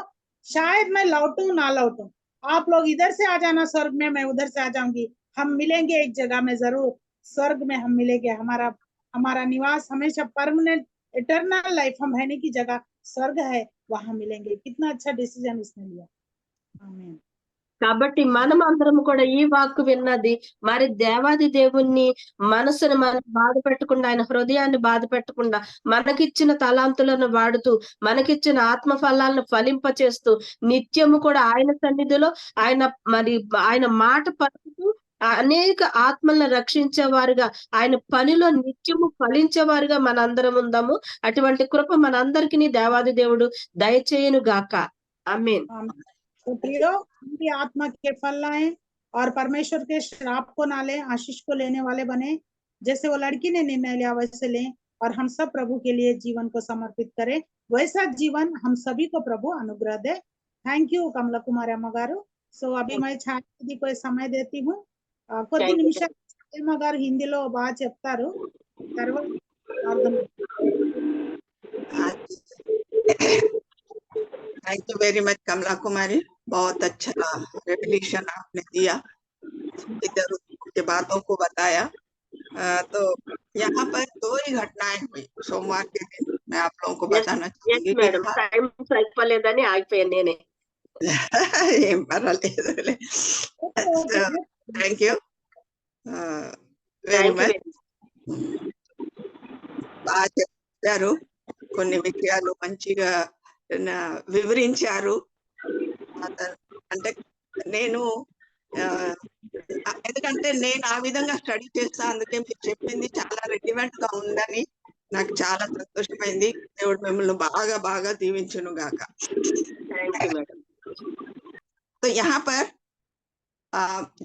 शायद मैं लौटूं ना लौटूं, आप लोग इधर से आ जाना स्वर्ग में, मैं उधर से आ जाऊंगी, हम मिलेंगे एक जगह में जरूर, स्वर्ग में हम मिलेंगे, हमारा हमारा निवास हमेशा परमानेंट इटर्नल लाइफ, हम रहने की जगह स्वर्ग है, वहां मिलेंगे। कितना अच्छा डिसीजन उसने लिया। आमीन। కాబట్టి మనమందరం కూడా ఈ వాక్కు విన్నది మరి దేవాది దేవుణ్ణి మనసును మనం బాధ పెట్టకుండా, ఆయన హృదయాన్ని బాధ పెట్టకుండా, మనకిచ్చిన తలాంతులను వాడుతూ, మనకిచ్చిన ఆత్మ ఫలాలను ఫలింపచేస్తూ, నిత్యము కూడా ఆయన సన్నిధిలో ఆయన మరి ఆయన మాట పలుకుతూ అనేక ఆత్మలను రక్షించేవారుగా, ఆయన పనిలో నిత్యము ఫలించేవారుగా మనందరం ఉందాము. అటువంటి కృప మనందరికీ దేవాది దేవుడు దయచేయును గాక. ఆమేన్. तो प्रियो, उनकी आत्मा के फल लाएं और परमेश्वर के श्राप को ना लें, आशीष को लेने वाले बने। जैसे वो लड़की ने निर्णय लिया वैसे लें और हम सब प्रभु के लिए जीवन को समर्पित करें। वैसा जीवन हम सभी को प्रभु अनुग्रह दे। थैंक यू कमला कुमारी अम्मगारू। सो अभी मैं ఛాయ दीदी को समय देती हूँ। కొద్ది నిమిషాలు అమ్మగారు హిందీలో బాగా చెప్తారు, తర్వాత అర్థం. थैंक यू वेरी मच कमला कुमारी, बहुत अच्छा रेवलेशन आपने दिया, इधर के बातों को बताया। तो यहाँ पर 2 ही घटनाएं हुई सोमवार के दिन, मैं आप लोगों को बताना चाहूंगी మేడం టైం అయిపోలేదని ఆగిపోయాను నేనే. ఏం పర్వాలేదు. Thank you very much. బాగా చెప్పారు, కొన్ని విషయాలు మంచిగా వివరించారు. అంటే నేను ఎందుకంటే నేను ఆ విధంగా స్టడీ చేస్తా, అందుకే మీరు చెప్పింది చాలా రెలివెంట్ గా ఉందని నాకు చాలా సంతోషమైంది. దేవుడు మిమ్మల్ని బాగా బాగా దీవించును గాక. तो यहाँ पर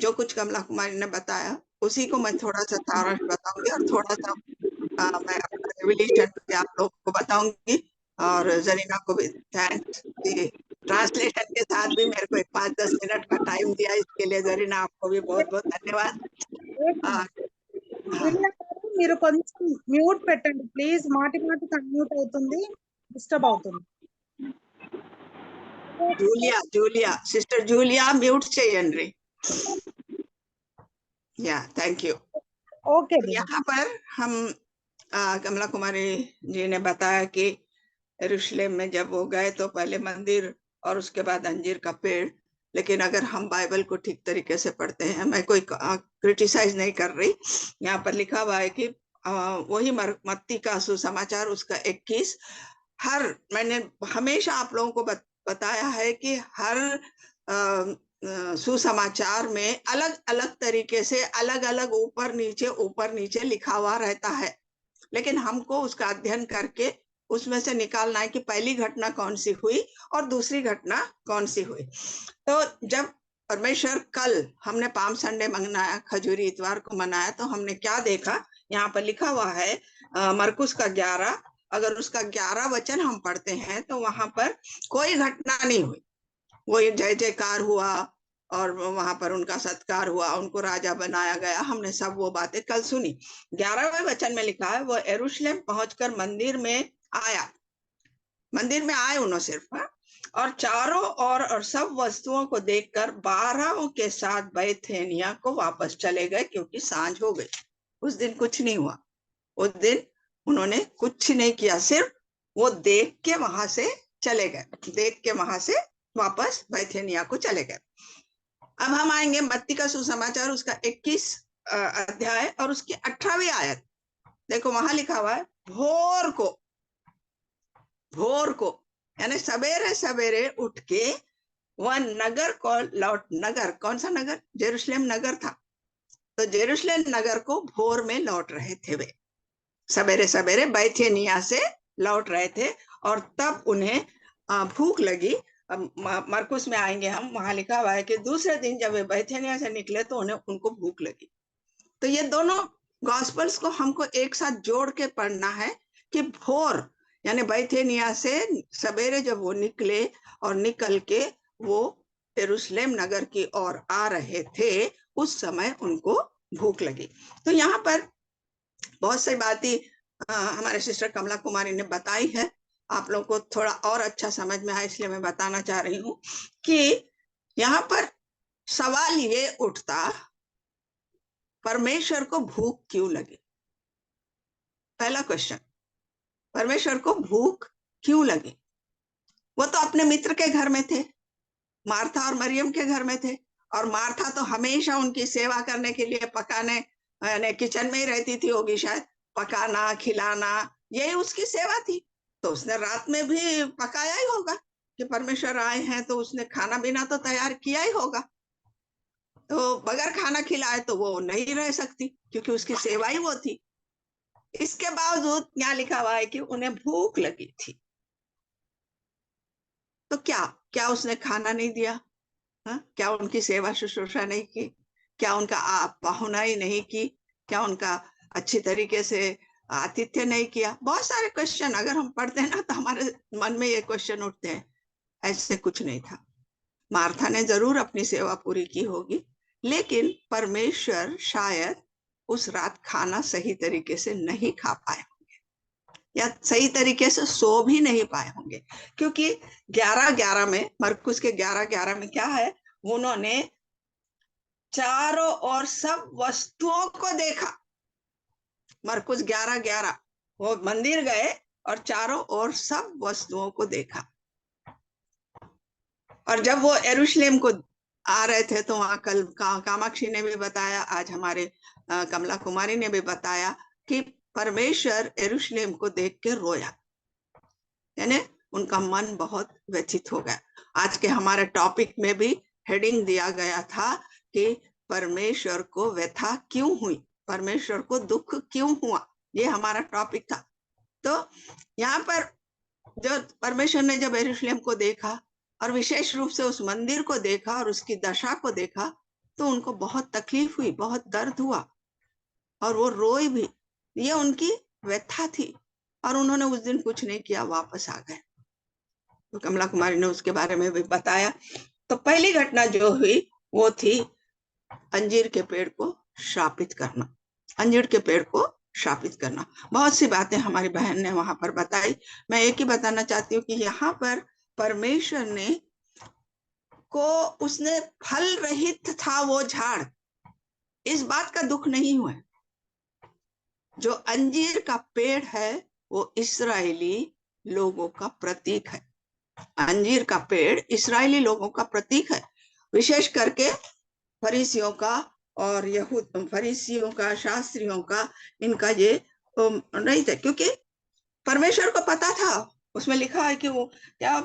जो कुछ कमला कुमारी ने बताया उसी को मैं थोड़ा सा सारांश बताऊंगी और थोड़ा सा मैं अपना रिविलेशन आप लोगों को बताऊंगी, और जरीना को भी थैंक्स, ट्रांसलेशन के साथ भी मेरे को 5-10 मिनट का टाइम दिया, इसके लिए जरीना आपको भी बहुत बहुत धन्यवाद. మీరు కొంచెం మ్యూట్ పెట్టండి ప్లీజ్, మాటి మాటికి అన్మ్యూట్ అవుతుంది, డిస్టర్బ్ అవుతుంది. జూలియా సిస్టర్ జూలియా म्यूट చేయండి. या थैंक यू. ओके. यहाँ पर हम कमला कुमारी जी ने बताया कि यरूशलेम में जब वो गए तो पहले मंदिर और उसके बाद अंजीर का पेड़, लेकिन अगर हम बाइबल को ठीक तरीके से पढ़ते हैं, मैं कोई क्रिटिसाइज नहीं कर रही, यहाँ पर लिखा हुआ है कि वही मत्ती का सुसमाचार उसका 21, मैंने हमेशा आप लोगों को बताया है कि हर सुसमाचार में अलग अलग तरीके से अलग अलग ऊपर नीचे लिखा हुआ रहता है, लेकिन हमको उसका अध्ययन करके उसमें से निकालना है कि पहली घटना कौन सी हुई और दूसरी घटना कौन सी हुई. तो जब परमेश्वर कल हमने पाम संडे मनाया, खजूरी इतवार को मनाया, तो हमने क्या देखा, यहाँ पर लिखा हुआ है मरकुस का 11, अगर उसका 11 वचन हम पढ़ते हैं तो वहां पर कोई घटना नहीं हुई. वो जय जयकार हुआ और वहां पर उनका सत्कार हुआ, उनको राजा बनाया गया, हमने सब वो बातें कल सुनी. 11वें वचन में लिखा है वो यरूशलेम पहुंचकर मंदिर में आए उन्होंने सिर्फ, और चारों और सब वस्तुओं को देखकर 12 के साथ बैथेनिया को वापस चले गए, क्योंकि सांझ हो गई. उस दिन कुछ नहीं हुआ, उस दिन उन्होंने कुछ नहीं किया, सिर्फ वो देख के वहां से चले गए, देख के वहां से वापस बैथेनिया को चले गए. अब हम आएंगे मत्ती का सुसमाचार उसका 21 अध्याय और उसकी 18वीं आयत. देखो वहां लिखा हुआ है भोर को यानी सवेरे सवेरे उठ के वह नगर को नगर कौन सा नगर, जेरूशलेम नगर था, तो जेरूशलेम नगर को भोर में लौट रहे थे. वे सवेरे सवेरे बैथेनिया से लौट रहे थे और तब उन्हें भूख लगी मरकुस में आएंगे हम, वहां लिखा हुआ है कि दूसरे दिन जब वे बैथेनिया से निकले तो उनको भूख लगी। तो ये दोनों गॉस्पल्स को हमको एक साथ जोड़ के पढ़ना है कि भोर यानी बैथेनिया से सवेरे जब वो निकले और निकल के वो यरूशलेम नगर की ओर आ रहे थे, उस समय उनको भूख लगी। तो यहाँ पर बहुत सी बातें हमारे सिस्टर कमला कुमारी ने बताई है, आप लोग को थोड़ा और अच्छा समझ में आए इसलिए मैं बताना चाह रही हूँ कि यहाँ पर सवाल ये उठता, परमेश्वर को भूख क्यों लगी? पहला क्वेश्चन, परमेश्वर को भूख क्यों लगी? वो तो अपने मित्र के घर में थे, मार्था और मरियम के घर में थे, और मार्था तो हमेशा उनकी सेवा करने के लिए पकाने यानी किचन में ही रहती थी होगी, शायद पकाना खिलाना यही उसकी सेवा थी। तो उसने रात में भी पकाया ही होगा कि परमेश्वर आए हैं, तो उसने खाना पीना तो तैयार किया ही होगा। तो बगैर खाना खिलाए तो वो नहीं रह सकती, क्योंकि उसकी सेवा ही वो थी। इसके बावजूद यहाँ लिखा हुआ है कि उन्हें भूख लगी थी। तो क्या क्या उसने खाना नहीं दिया? क्या उनकी सेवा शुश्रूषा नहीं की? क्या उनका पाहुनाई नहीं की? क्या उनका अच्छी तरीके से आतिथ्य नहीं किया? बहुत सारे क्वेश्चन अगर हम पढ़ते हैं ना तो हमारे मन में ये क्वेश्चन उठते हैं। ऐसे कुछ नहीं था। मार्था ने जरूर अपनी सेवा पूरी की होगी, लेकिन परमेश्वर शायद उस रात खाना सही तरीके से नहीं खा पाए होंगे, या सही तरीके से सो भी नहीं पाए होंगे, क्योंकि 11:11 में, मरकुस के 11:11 में क्या है, उन्होंने चारों ओर सब वस्तुओं को देखा। मरकुस 11:11, वो मंदिर गए और चारों ओर सब वस्तुओं को देखा। और जब वो यरूशलेम को आ रहे थे तो वहां कल कामाक्षी ने भी बताया, आज हमारे कमला कुमारी ने भी बताया कि परमेश्वर यरूशलेम को देख के रोया, यानी उनका मन बहुत व्यथित हो गया। आज के हमारे टॉपिक में भी हेडिंग दिया गया था कि परमेश्वर को व्यथा क्यों हुई, परमेश्वर को दुख क्यों हुआ, ये हमारा टॉपिक था। तो यहाँ पर जो परमेश्वर ने जब यरूशलेम को देखा और विशेष रूप से उस मंदिर को देखा और उसकी दशा को देखा, तो उनको बहुत तकलीफ हुई, बहुत दर्द हुआ और वो रोए भी। ये उनकी व्यथा थी और उन्होंने उस दिन कुछ नहीं किया, वापस आ गए। तो कमला कुमारी ने उसके बारे में भी बताया। तो पहली घटना जो हुई वो थी अंजीर के पेड़ को श्रापित करना। अंजीर के पेड़ को श्रापित करना। बहुत सी बातें हमारी बहन ने वहां पर बताई। मैं एक ही बताना चाहती हूँ कि यहाँ पर परमेश्वर ने को उसने फल रहित था वो झाड़, इस बात का दुख नहीं हुआ। जो अंजीर का पेड़ है वो इस्राएली लोगों का प्रतीक है। अंजीर का पेड़ इस्राएली लोगों का प्रतीक है, विशेष करके फरीसियों का और फरीसियों का, शास्त्रियों का, इनका ये नहीं था, क्योंकि परमेश्वर को पता था, उसमें लिखा है कि वो क्या,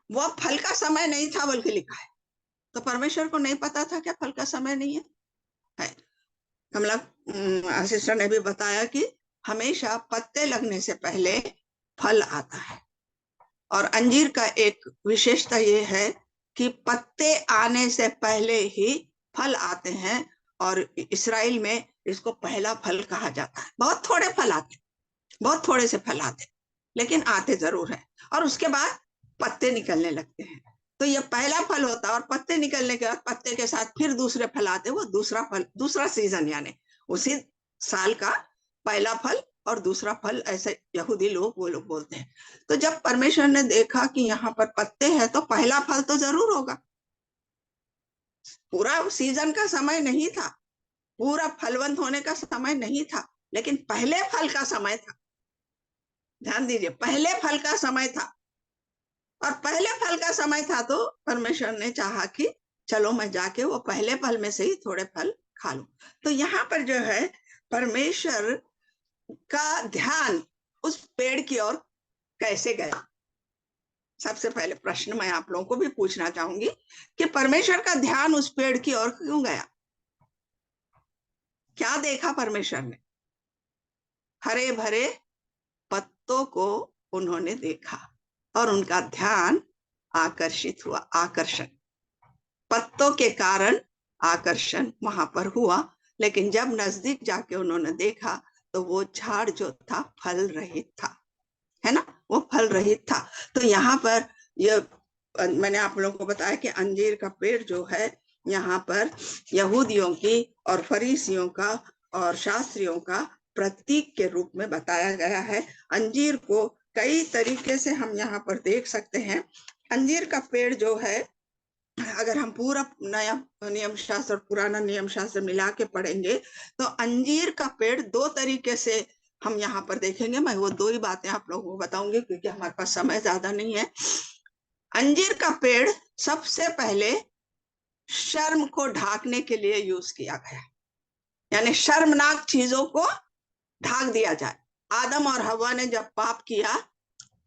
वो फल का समय नहीं था बल्कि लिखा है। तो परमेश्वर को नहीं पता था क्या फल का समय नहीं है? कमला सिस्टर ने भी बताया कि हमेशा पत्ते लगने से पहले फल आता है, और अंजीर का एक विशेषता ये है कि पत्ते आने से पहले ही फल आते हैं, और इस्राएल में इसको पहला फल कहा जाता है। बहुत थोड़े फल आते, बहुत थोड़े से फल आते, लेकिन आते जरूर है, और उसके बाद पत्ते निकलने लगते हैं। तो ये पहला फल होता है, और पत्ते निकलने के बाद पत्ते के साथ फिर दूसरे फल आते, वो दूसरा फल, दूसरा सीजन, यानी उसी साल का पहला फल और दूसरा फल, ऐसे यहूदी लोग वो लोग बोलते हैं। तो जब परमेश्वर ने देखा कि यहाँ पर पत्ते हैं तो पहला फल तो जरूर होगा। पूरा सीजन का समय नहीं था, पूरा फलवंत होने का समय नहीं था, लेकिन पहले फल का समय था। ध्यान दीजिए, पहले फल का समय था, और पहले फल का समय था तो परमेश्वर ने चाहा कि चलो मैं जाके वो पहले फल में से ही थोड़े फल खा लूं। तो यहाँ पर जो है परमेश्वर का ध्यान उस पेड़ की ओर कैसे गया? सबसे पहले प्रश्न मैं आप लोगों को भी पूछना चाहूंगी कि परमेश्वर का ध्यान उस पेड़ की ओर क्यों गया? क्या देखा परमेश्वर ने? हरे भरे पत्तों को उन्होंने देखा, और उनका ध्यान आकर्षित हुआ। आकर्षण, पत्तों के कारण आकर्षण वहां पर हुआ, लेकिन जब नजदीक जाके उन्होंने देखा तो वो झाड़ जो था फल रहित था, है ना, वो फल रहित था। तो यहाँ पर ये मैंने आप लोगों को बताया कि अंजीर का पेड़ जो है यहाँ पर यहूदियों की और फरीसियों का और शास्त्रियों का प्रतीक के रूप में बताया गया है। अंजीर को कई तरीके से हम यहाँ पर देख सकते हैं। अंजीर का पेड़ जो है, अगर हम पूरा नया नियम शास्त्र और पुराना नियम शास्त्र मिला के पढ़ेंगे तो अंजीर का पेड़ दो तरीके से हम यहाँ पर देखेंगे। मैं वो दो ही बातें आप लोगों को बताऊंगी क्योंकि हमारे पास समय ज्यादा नहीं है। अंजीर का पेड़ सबसे पहले शर्म को ढाकने के लिए यूज किया गया, यानी शर्मनाक चीजों को ढाक दिया जाए। आदम और हवा ने जब पाप किया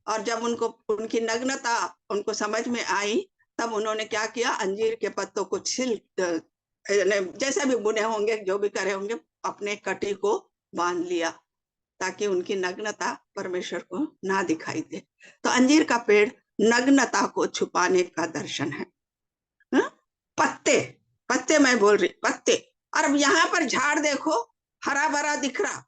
और जब उनको उनकी नग्नता उनको समझ में आई, तब उन्होंने क्या किया, अंजीर के पत्तों को छिल जैसे भी बुने होंगे, जो भी करे होंगे, अपने कटी को बांध लिया ताकि उनकी नग्नता परमेश्वर को ना दिखाई दे। तो अंजीर का पेड़ नग्नता को छुपाने का दर्शन है। पत्ते, पत्ते मैं बोल रही, पत्ते। और अब यहाँ पर झाड़ देखो, हरा भरा दिख रहा,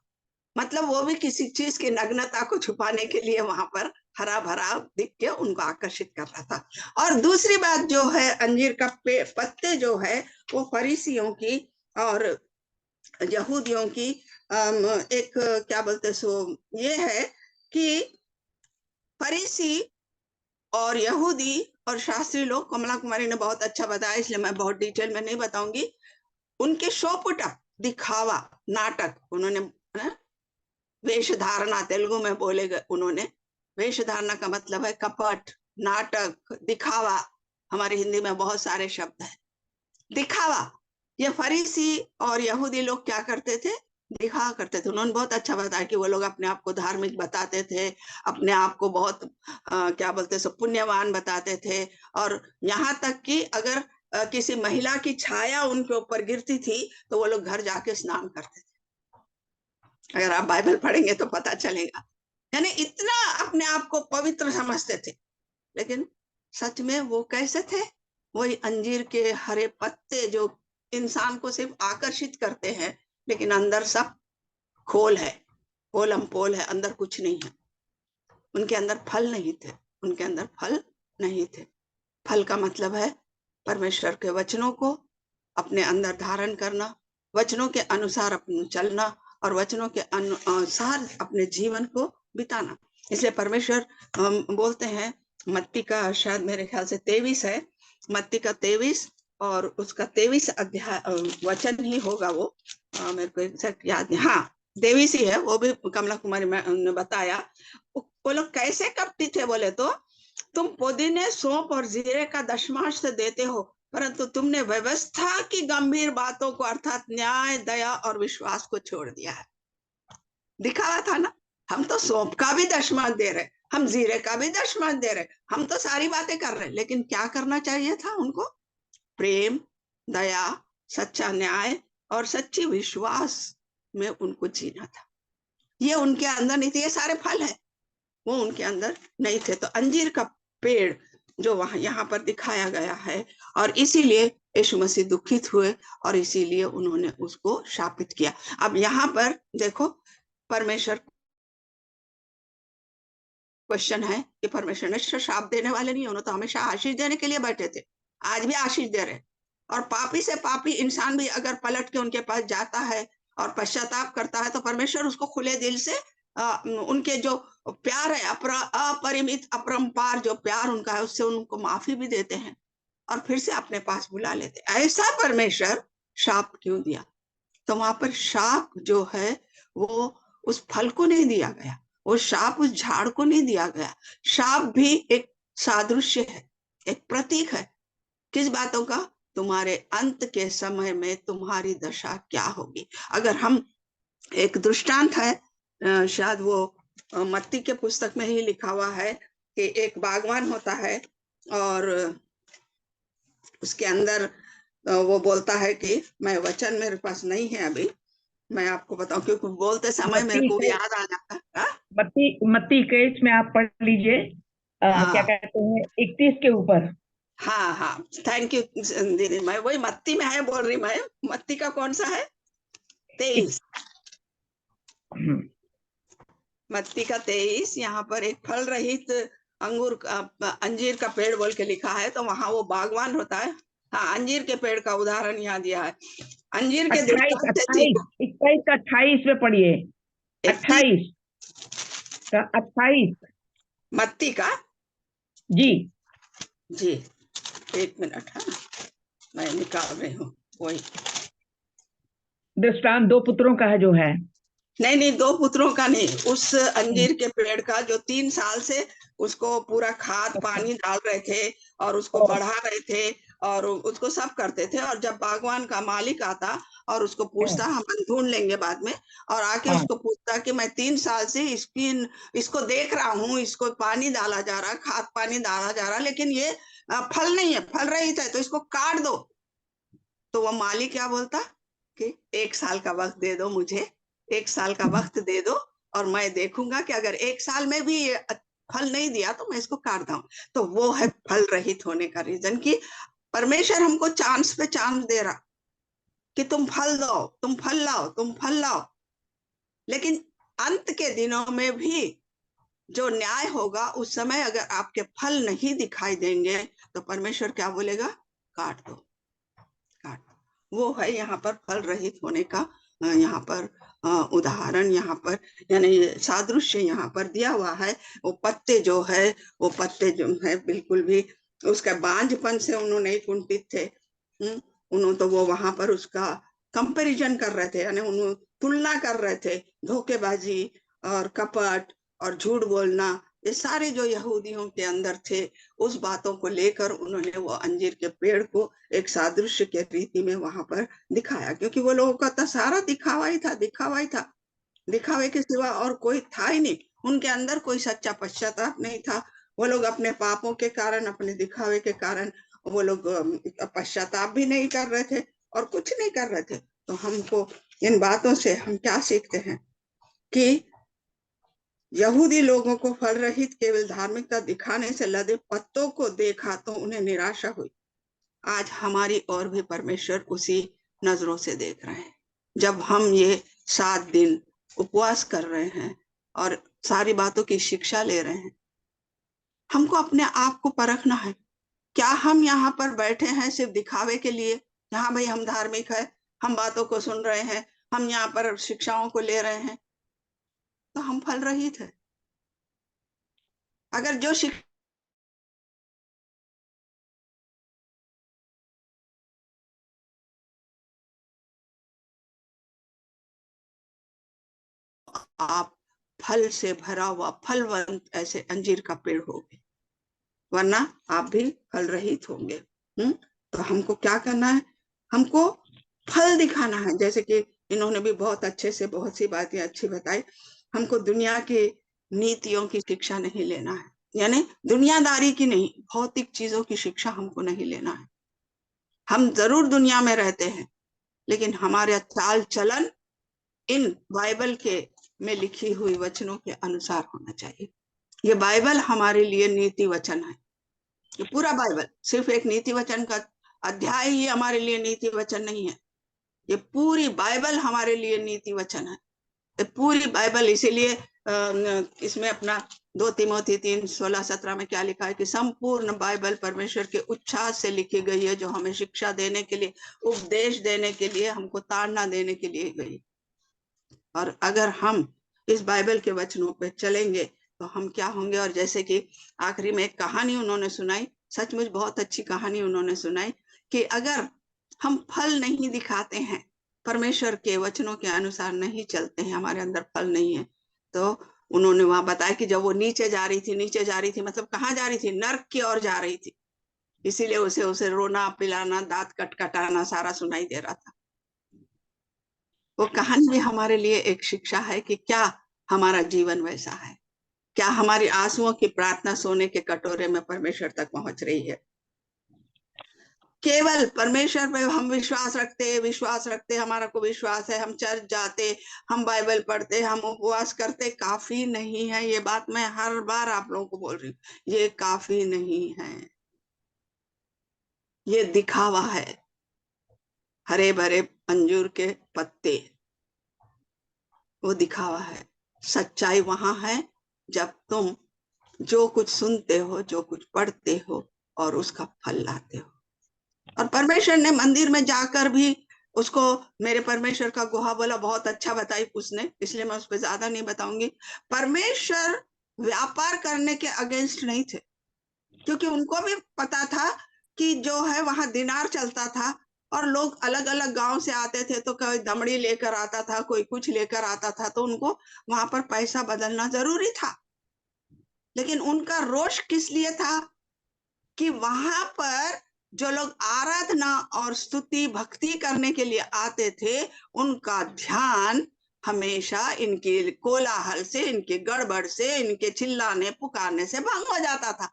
मतलब वो भी किसी चीज की नग्नता को छुपाने के लिए वहां पर हरा भरा दिख के उनको आकर्षित कर रहा था। और दूसरी बात जो है, अंजीर का पत्ते जो है वो फरीसियों की और यहूदियों की एक क्या बोलते सो ये है कि फरीसी और यहूदी और शास्त्री लोग, कमला कुमारी ने बहुत अच्छा बताया इसलिए मैं बहुत डिटेल में नहीं बताऊंगी, उनके शोपुटा, दिखावा, नाटक, उन्होंने वेश धारणा तेलुगु में बोले गए, उन्होंने वेश धारणा का मतलब है कपट, नाटक, दिखावा। हमारी हिंदी में बहुत सारे शब्द हैं, दिखावा। ये फरीसी और यहूदी लोग क्या करते थे, दिखावा करते थे। उन्होंने बहुत अच्छा बताया कि वो लोग अपने आप को धार्मिक बताते थे, अपने आप को बहुत क्या बोलते सो पुण्यवान बताते थे। और यहाँ तक कि अगर किसी महिला की छाया उनके ऊपर गिरती थी तो वो लोग घर जाके स्नान करते थे। अगर आप बाइबल पढ़ेंगे तो पता चलेगा, यानी इतना अपने आप को पवित्र समझते थे। लेकिन सच में वो कैसे थे, वही अंजीर के हरे पत्ते जो इंसान को सिर्फ आकर्षित करते हैं, लेकिन अंदर सब खोल है, पोलम पोल है, अंदर कुछ नहीं है। उनके अंदर फल नहीं थे, उनके अंदर फल नहीं थे। फल का मतलब है परमेश्वर के वचनों को अपने अंदर धारण करना, वचनों के अनुसार अपने चलना और वचनों के अनुसार अपने जीवन को बिताना। इसलिए परमेश्वर बोलते हैं, मत्ती का शायद मेरे ख्याल से 23 है, मत्ती का 23 और उसका 23 अध्याय वचन ही होगा वो, मेरे को एग्जैक्ट याद नहीं, हाँ 23 ही है, वो भी कमला कुमारी ने बताया। वो लोग कैसे कपटी थे बोले तो, तुम पुदीने, सौंफ और जीरे का दशमांश देते हो, परंतु तुमने व्यवस्था की गंभीर बातों को अर्थात न्याय, दया और विश्वास को छोड़ दिया है। दिखावा था ना, हम तो सौंफ का भी दशमांश दे रहे, हम जीरे का भी दशमांश दे रहे, हम तो सारी बातें कर रहे, लेकिन क्या करना चाहिए था उनको, प्रेम, दया, सच्चा न्याय और सच्ची विश्वास में उनको जीना था। ये उनके अंदर नहीं थे, ये सारे फल है वो उनके अंदर नहीं थे। तो अंजीर का पेड़ जो वहां यहाँ पर दिखाया गया है, और इसीलिए यीशु मसीह दुखित हुए और इसीलिए उन्होंने उसको शापित किया। अब यहाँ पर देखो, परमेश्वर क्वेश्चन है कि परमेश्वर ने शाप देने वाले नहीं, उन्होंने तो हमेशा आशीष देने के लिए बैठे थे, आज भी आशीष दे रहे। और पापी से पापी इंसान भी अगर पलट के उनके पास जाता है और पश्चाताप करता है तो परमेश्वर उसको खुले दिल से उनके जो प्यार है, अपरिमित अपरंपार जो प्यार उनका है, उससे उनको माफी भी देते हैं और फिर से अपने पास बुला लेते। ऐसा परमेश्वर शाप क्यों दिया? तो वहां पर शाप जो है वो उस फल को नहीं दिया गया, वो शाप उस झाड़ को नहीं दिया गया। शाप भी एक सादृश्य है, एक प्रतीक है। किस बातों का? तुम्हारे अंत के समय में तुम्हारी दशा क्या होगी। अगर हम, एक दृष्टांत है, शायद वो मत्ती के पुस्तक में ही लिखा हुआ है कि एक बागवान होता है और उसके अंदर वो बोलता है कि, मैं वचन मेरे पास नहीं है अभी, मैं आपको बताऊं क्योंकि बोलते समय मेरे को याद आ जाता है। मत्ती 21 में आप पढ़ लीजिए। क्या हाँ कहते हैं 31 के ऊपर। हाँ हाँ, थैंक यू दीदी। मैं वही मत्ती में है बोल रही मैं। मत्ती का कौन सा है? 23। हम्म, मत्ती का 23। यहाँ पर एक फल रहित अंजीर का पेड़ बोल के लिखा है, तो वहां वो बागवान होता है। हाँ, अंजीर के पेड़ का उदाहरण यहाँ दिया है। अंजीर के 28 दृष्टांत से 28 21 का 28 में पढ़िए। 31 28 का 28 मत्ती का। जी। जी, एक मिनट। हाँ, मैं निकाल रही हूँ वही। दृष्टांत 2 पुत्रों का है जो है। नहीं नहीं, 2 पुत्रों का नहीं, उस अंजीर के पेड़ का जो 3 साल से उसको पूरा खाद अच्छा। पानी डाल रहे थे और उसको और बढ़ा रहे थे और उसको सब करते थे। और जब बागवान का मालिक आता और उसको पूछता, हम ढूंढ लेंगे बाद में, और आके हाँ उसको पूछता कि मैं 3 साल से इसको देख रहा हूँ, इसको पानी डाला जा रहा, खाद पानी डाला जा रहा, लेकिन ये फल नहीं है, फल रहित है, तो इसको काट दो। तो वो मालिक क्या बोलता कि 1 साल का वक्त दे दो मुझे, 1 साल का वक्त दे दो, और मैं देखूंगा कि अगर 1 साल में भी ये फल नहीं दिया तो मैं इसको काट दूं। तो वो है फल रहित होने का रीजन, कि परमेश्वर हमको चांस पे चांस दे रहा कि तुम फल दो, तुम फल लाओ, तुम फल लाओ। लेकिन अंत के दिनों में भी जो न्याय होगा, उस समय अगर आपके फल नहीं दिखाई देंगे तो परमेश्वर क्या बोलेगा? काट दो, काट दो। वो है यहाँ पर फल रहित होने का यहाँ पर उदाहरण, यहाँ पर यानी सादृश्य यहाँ पर दिया हुआ है। वो पत्ते जो है, वो पत्ते जो है बिल्कुल भी उसका बांझपन से उन्होंने नहीं कुंठित थे। उन्होंने तो वो वहां पर उसका कंपैरिजन कर रहे थे, यानी उन्होंने तुलना कर रहे थे। धोखेबाजी और कपट और झूठ बोलना, ये सारे जो यहूदियों के अंदर थे, उस बातों को लेकर उन्होंने वो अंजीर के पेड़ को एक सादृश्य के रीति में वहां पर दिखाया। क्योंकि वो लोगों का तो सारा दिखावा ही था, दिखावा ही था, दिखावे के सिवा और कोई था ही नहीं। उनके अंदर कोई सच्चा पश्चाताप नहीं था। वो लोग अपने पापों के कारण, अपने दिखावे के कारण वो लोग पश्चाताप भी नहीं कर रहे थे और कुछ नहीं कर रहे थे। तो हमको इन बातों से हम क्या सीखते हैं कि यहूदी लोगों को फल रहित केवल धार्मिकता दिखाने से लदे पत्तों को देखा तो उन्हें निराशा हुई। आज हमारी और भी परमेश्वर उसी नजरों से देख रहे हैं। जब हम ये 7 दिन उपवास कर रहे हैं और सारी बातों की शिक्षा ले रहे हैं, हमको अपने आप को परखना है। क्या हम यहाँ पर बैठे हैं सिर्फ दिखावे के लिए? हाँ भाई, हम धार्मिक है, हम बातों को सुन रहे हैं, हम यहाँ पर शिक्षाओं को ले रहे हैं, तो हम फल रहित है। अगर जो आप फल से भरा हुआ फलवंत ऐसे अंजीर का पेड़ होगे, वरना आप भी फल रहित होंगे। तो हमको क्या करना है? हमको फल दिखाना है। जैसे कि इन्होंने भी बहुत अच्छे से बहुत सी बातें अच्छी बताई। हमको दुनिया की नीतियों की शिक्षा नहीं लेना है, यानी दुनियादारी की नहीं, भौतिक चीजों की शिक्षा हमको नहीं लेना है। हम जरूर दुनिया में रहते हैं, लेकिन हमारे चाल चलन इन बाइबल के में लिखी हुई वचनों के अनुसार होना चाहिए। ये बाइबल हमारे लिए नीति वचन है। ये पूरा बाइबल सिर्फ एक नीति वचन का अध्याय ही हमारे लिए नीति वचन नहीं है। ये पूरी बाइबल हमारे लिए नीति वचन है। ये पूरी बाइबल, इसीलिए इसमें अपना 2 तिमोथी 3:16-17 में क्या लिखा है कि संपूर्ण बाइबल परमेश्वर के उच्छास से लिखी गई है, जो हमें शिक्षा देने के लिए, उपदेश देने के लिए, हमको ताड़ना देने के लिए गई। और अगर हम इस बाइबल के वचनों पे चलेंगे तो हम क्या होंगे? और जैसे कि आखिरी में एक कहानी उन्होंने सुनाई, सचमुच बहुत अच्छी कहानी उन्होंने सुनाई, कि अगर हम फल नहीं दिखाते हैं, परमेश्वर के वचनों के अनुसार नहीं चलते हैं, हमारे अंदर फल नहीं है, तो उन्होंने वहां बताया कि जब वो नीचे जा रही थी, मतलब कहाँ जा रही थी? नर्क की ओर जा रही थी। इसीलिए उसे रोना पिलाना, दांत कटकटाना सारा सुनाई दे रहा था। वो कहानी भी हमारे लिए एक शिक्षा है कि क्या हमारा जीवन वैसा है? क्या हमारी आंसुओं की प्रार्थना सोने के कटोरे में परमेश्वर तक पहुंच रही है? केवल परमेश्वर पे हम विश्वास रखते, हमारा को विश्वास है, हम चर्च जाते, हम बाइबल पढ़ते, हम उपवास करते, काफी नहीं है। ये बात मैं हर बार आप लोगों को बोल रही हूँ, ये काफी नहीं है, ये दिखावा है। हरे भरे अंजूर के पत्ते, वो दिखावा है। सच्चाई वहां है जब तुम जो कुछ सुनते हो, जो कुछ पढ़ते हो और उसका फल लाते हो। और परमेश्वर ने मंदिर में जाकर भी उसको, मेरे परमेश्वर का गुहा बोला, बहुत अच्छा बताई उसने, इसलिए मैं उस पर ज्यादा नहीं बताऊंगी। परमेश्वर व्यापार करने के अगेंस्ट नहीं थे, क्योंकि उनको भी पता था कि जो है वहां दिनार चलता था और लोग अलग अलग गांव से आते थे, तो कोई दमड़ी लेकर आता था, कोई कुछ लेकर आता था, तो उनको वहां पर पैसा बदलना जरूरी था। लेकिन उनका रोष किस लिए था कि वहां पर जो लोग आराधना और स्तुति भक्ति करने के लिए आते थे, उनका ध्यान हमेशा इनके कोलाहल से, इनके गड़बड़ से, इनके चिल्लाने पुकारने से भंग हो जाता था।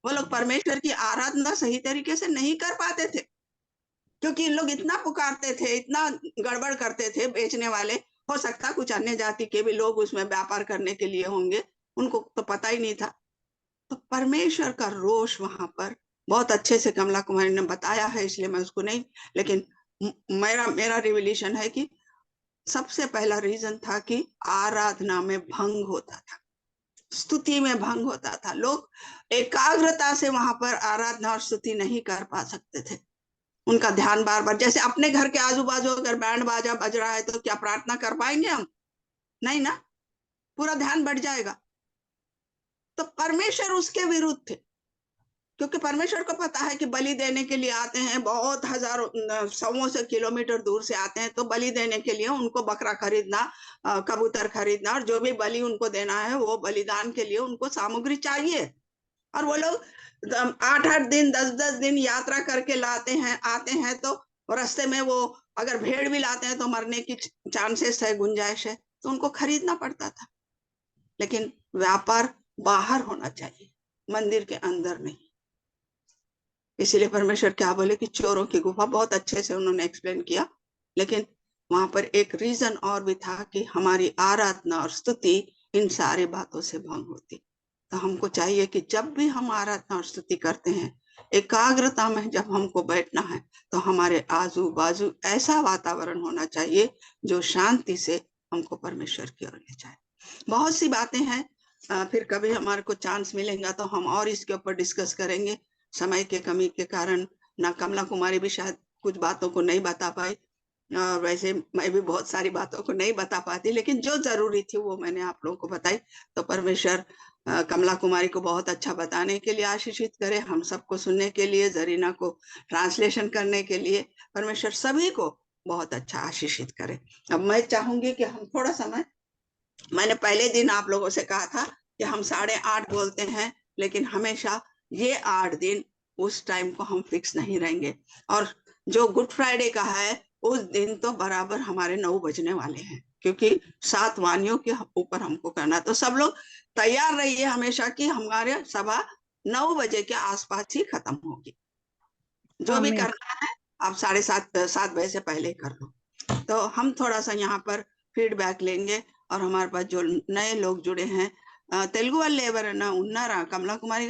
वो लोग परमेश्वर की आराधना सही तरीके से नहीं कर पाते थे, क्योंकि इन लोग इतना पुकारते थे, इतना गड़बड़ करते थे। बेचने वाले, हो सकता कुछ अन्य जाति के भी लोग उसमें व्यापार करने के लिए होंगे, उनको तो पता ही नहीं था। तो परमेश्वर का रोष वहां पर बहुत अच्छे से कमला कुमारी ने बताया है, इसलिए मैं उसको नहीं, लेकिन मेरा रिविलेशन है कि सबसे पहला रीजन था कि आराधना में भंग होता था, स्तुति में भंग होता था। लोग एकाग्रता से वहां पर आराधना और स्तुति नहीं कर पा सकते थे। उनका ध्यान बार बार, जैसे अपने घर के आजू बाजू अगर बैंड बाजा बज रहा है तो क्या प्रार्थना कर पाएंगे हम? नहीं ना, पूरा ध्यान बढ़ जाएगा। तो परमेश्वर उसके विरुद्ध थे, क्योंकि परमेश्वर को पता है कि बलि देने के लिए आते हैं, बहुत हजारों सौ से किलोमीटर दूर से आते हैं, तो बलि देने के लिए उनको बकरा खरीदना, कबूतर खरीदना, और जो भी बलि उनको देना है वो बलिदान के लिए उनको सामग्री चाहिए। और वो लोग 8-8 दिन 10-10 दिन यात्रा करके लाते हैं, आते हैं, तो रास्ते में वो अगर भेड़ भी लाते हैं तो मरने की चांसेस है, गुंजाइश है, तो उनको खरीदना पड़ता था। लेकिन व्यापार बाहर होना चाहिए, मंदिर के अंदर नहीं। इसीलिए परमेश्वर क्या बोले कि चोरों की गुफा, बहुत अच्छे से उन्होंने एक्सप्लेन किया। लेकिन वहां पर एक रीजन और भी था कि हमारी आराधना और स्तुति इन सारी बातों से भंग होती। तो हमको चाहिए कि जब भी हम आराधना और स्तुति करते हैं, एकाग्रता में जब हमको बैठना है, तो हमारे आजू बाजू ऐसा वातावरण होना चाहिए जो शांति से हमको परमेश्वर की ओर ले जाए। बहुत सी बातें हैं, फिर कभी हमारे को चांस मिलेगा तो हम और इसके ऊपर डिस्कस करेंगे। समय के कमी के कारण ना कमला कुमारी भी शायद कुछ बातों को नहीं बता पाई, और वैसे मैं भी बहुत सारी बातों को नहीं बता पाती, लेकिन जो जरूरी थी वो मैंने आप लोगों को बताई। तो परमेश्वर कमला कुमारी को बहुत अच्छा बताने के लिए आशीषित करे, हम सबको सुनने के लिए, जरीना को ट्रांसलेशन करने के लिए, परमेश्वर सभी को बहुत अच्छा आशीषित करे। अब मैं चाहूंगी कि हम थोड़ा समय, मैंने पहले दिन आप लोगों से कहा था कि हम 8:30 बोलते हैं, लेकिन हमेशा ये 8 दिन उस टाइम को हम फिक्स नहीं रहेंगे। और जो गुड फ्राइडे का है उस दिन तो बराबर हमारे 9 बजने वाले हैं, क्योंकि 7 वानियों के ऊपर हमको करना। तो सब लोग तैयार रहिए हमेशा कि हमारे सभा 9 बजे के आसपास ही खत्म होगी। जो भी करना है आप 7:30 बजे से पहले कर लो। तो हम थोड़ा सा यहाँ पर फीडबैक लेंगे, और हमारे पास जो नए लोग जुड़े हैं, तेलुगु वाले ఎవరైనా ఉన్నారా? कमला कुमारी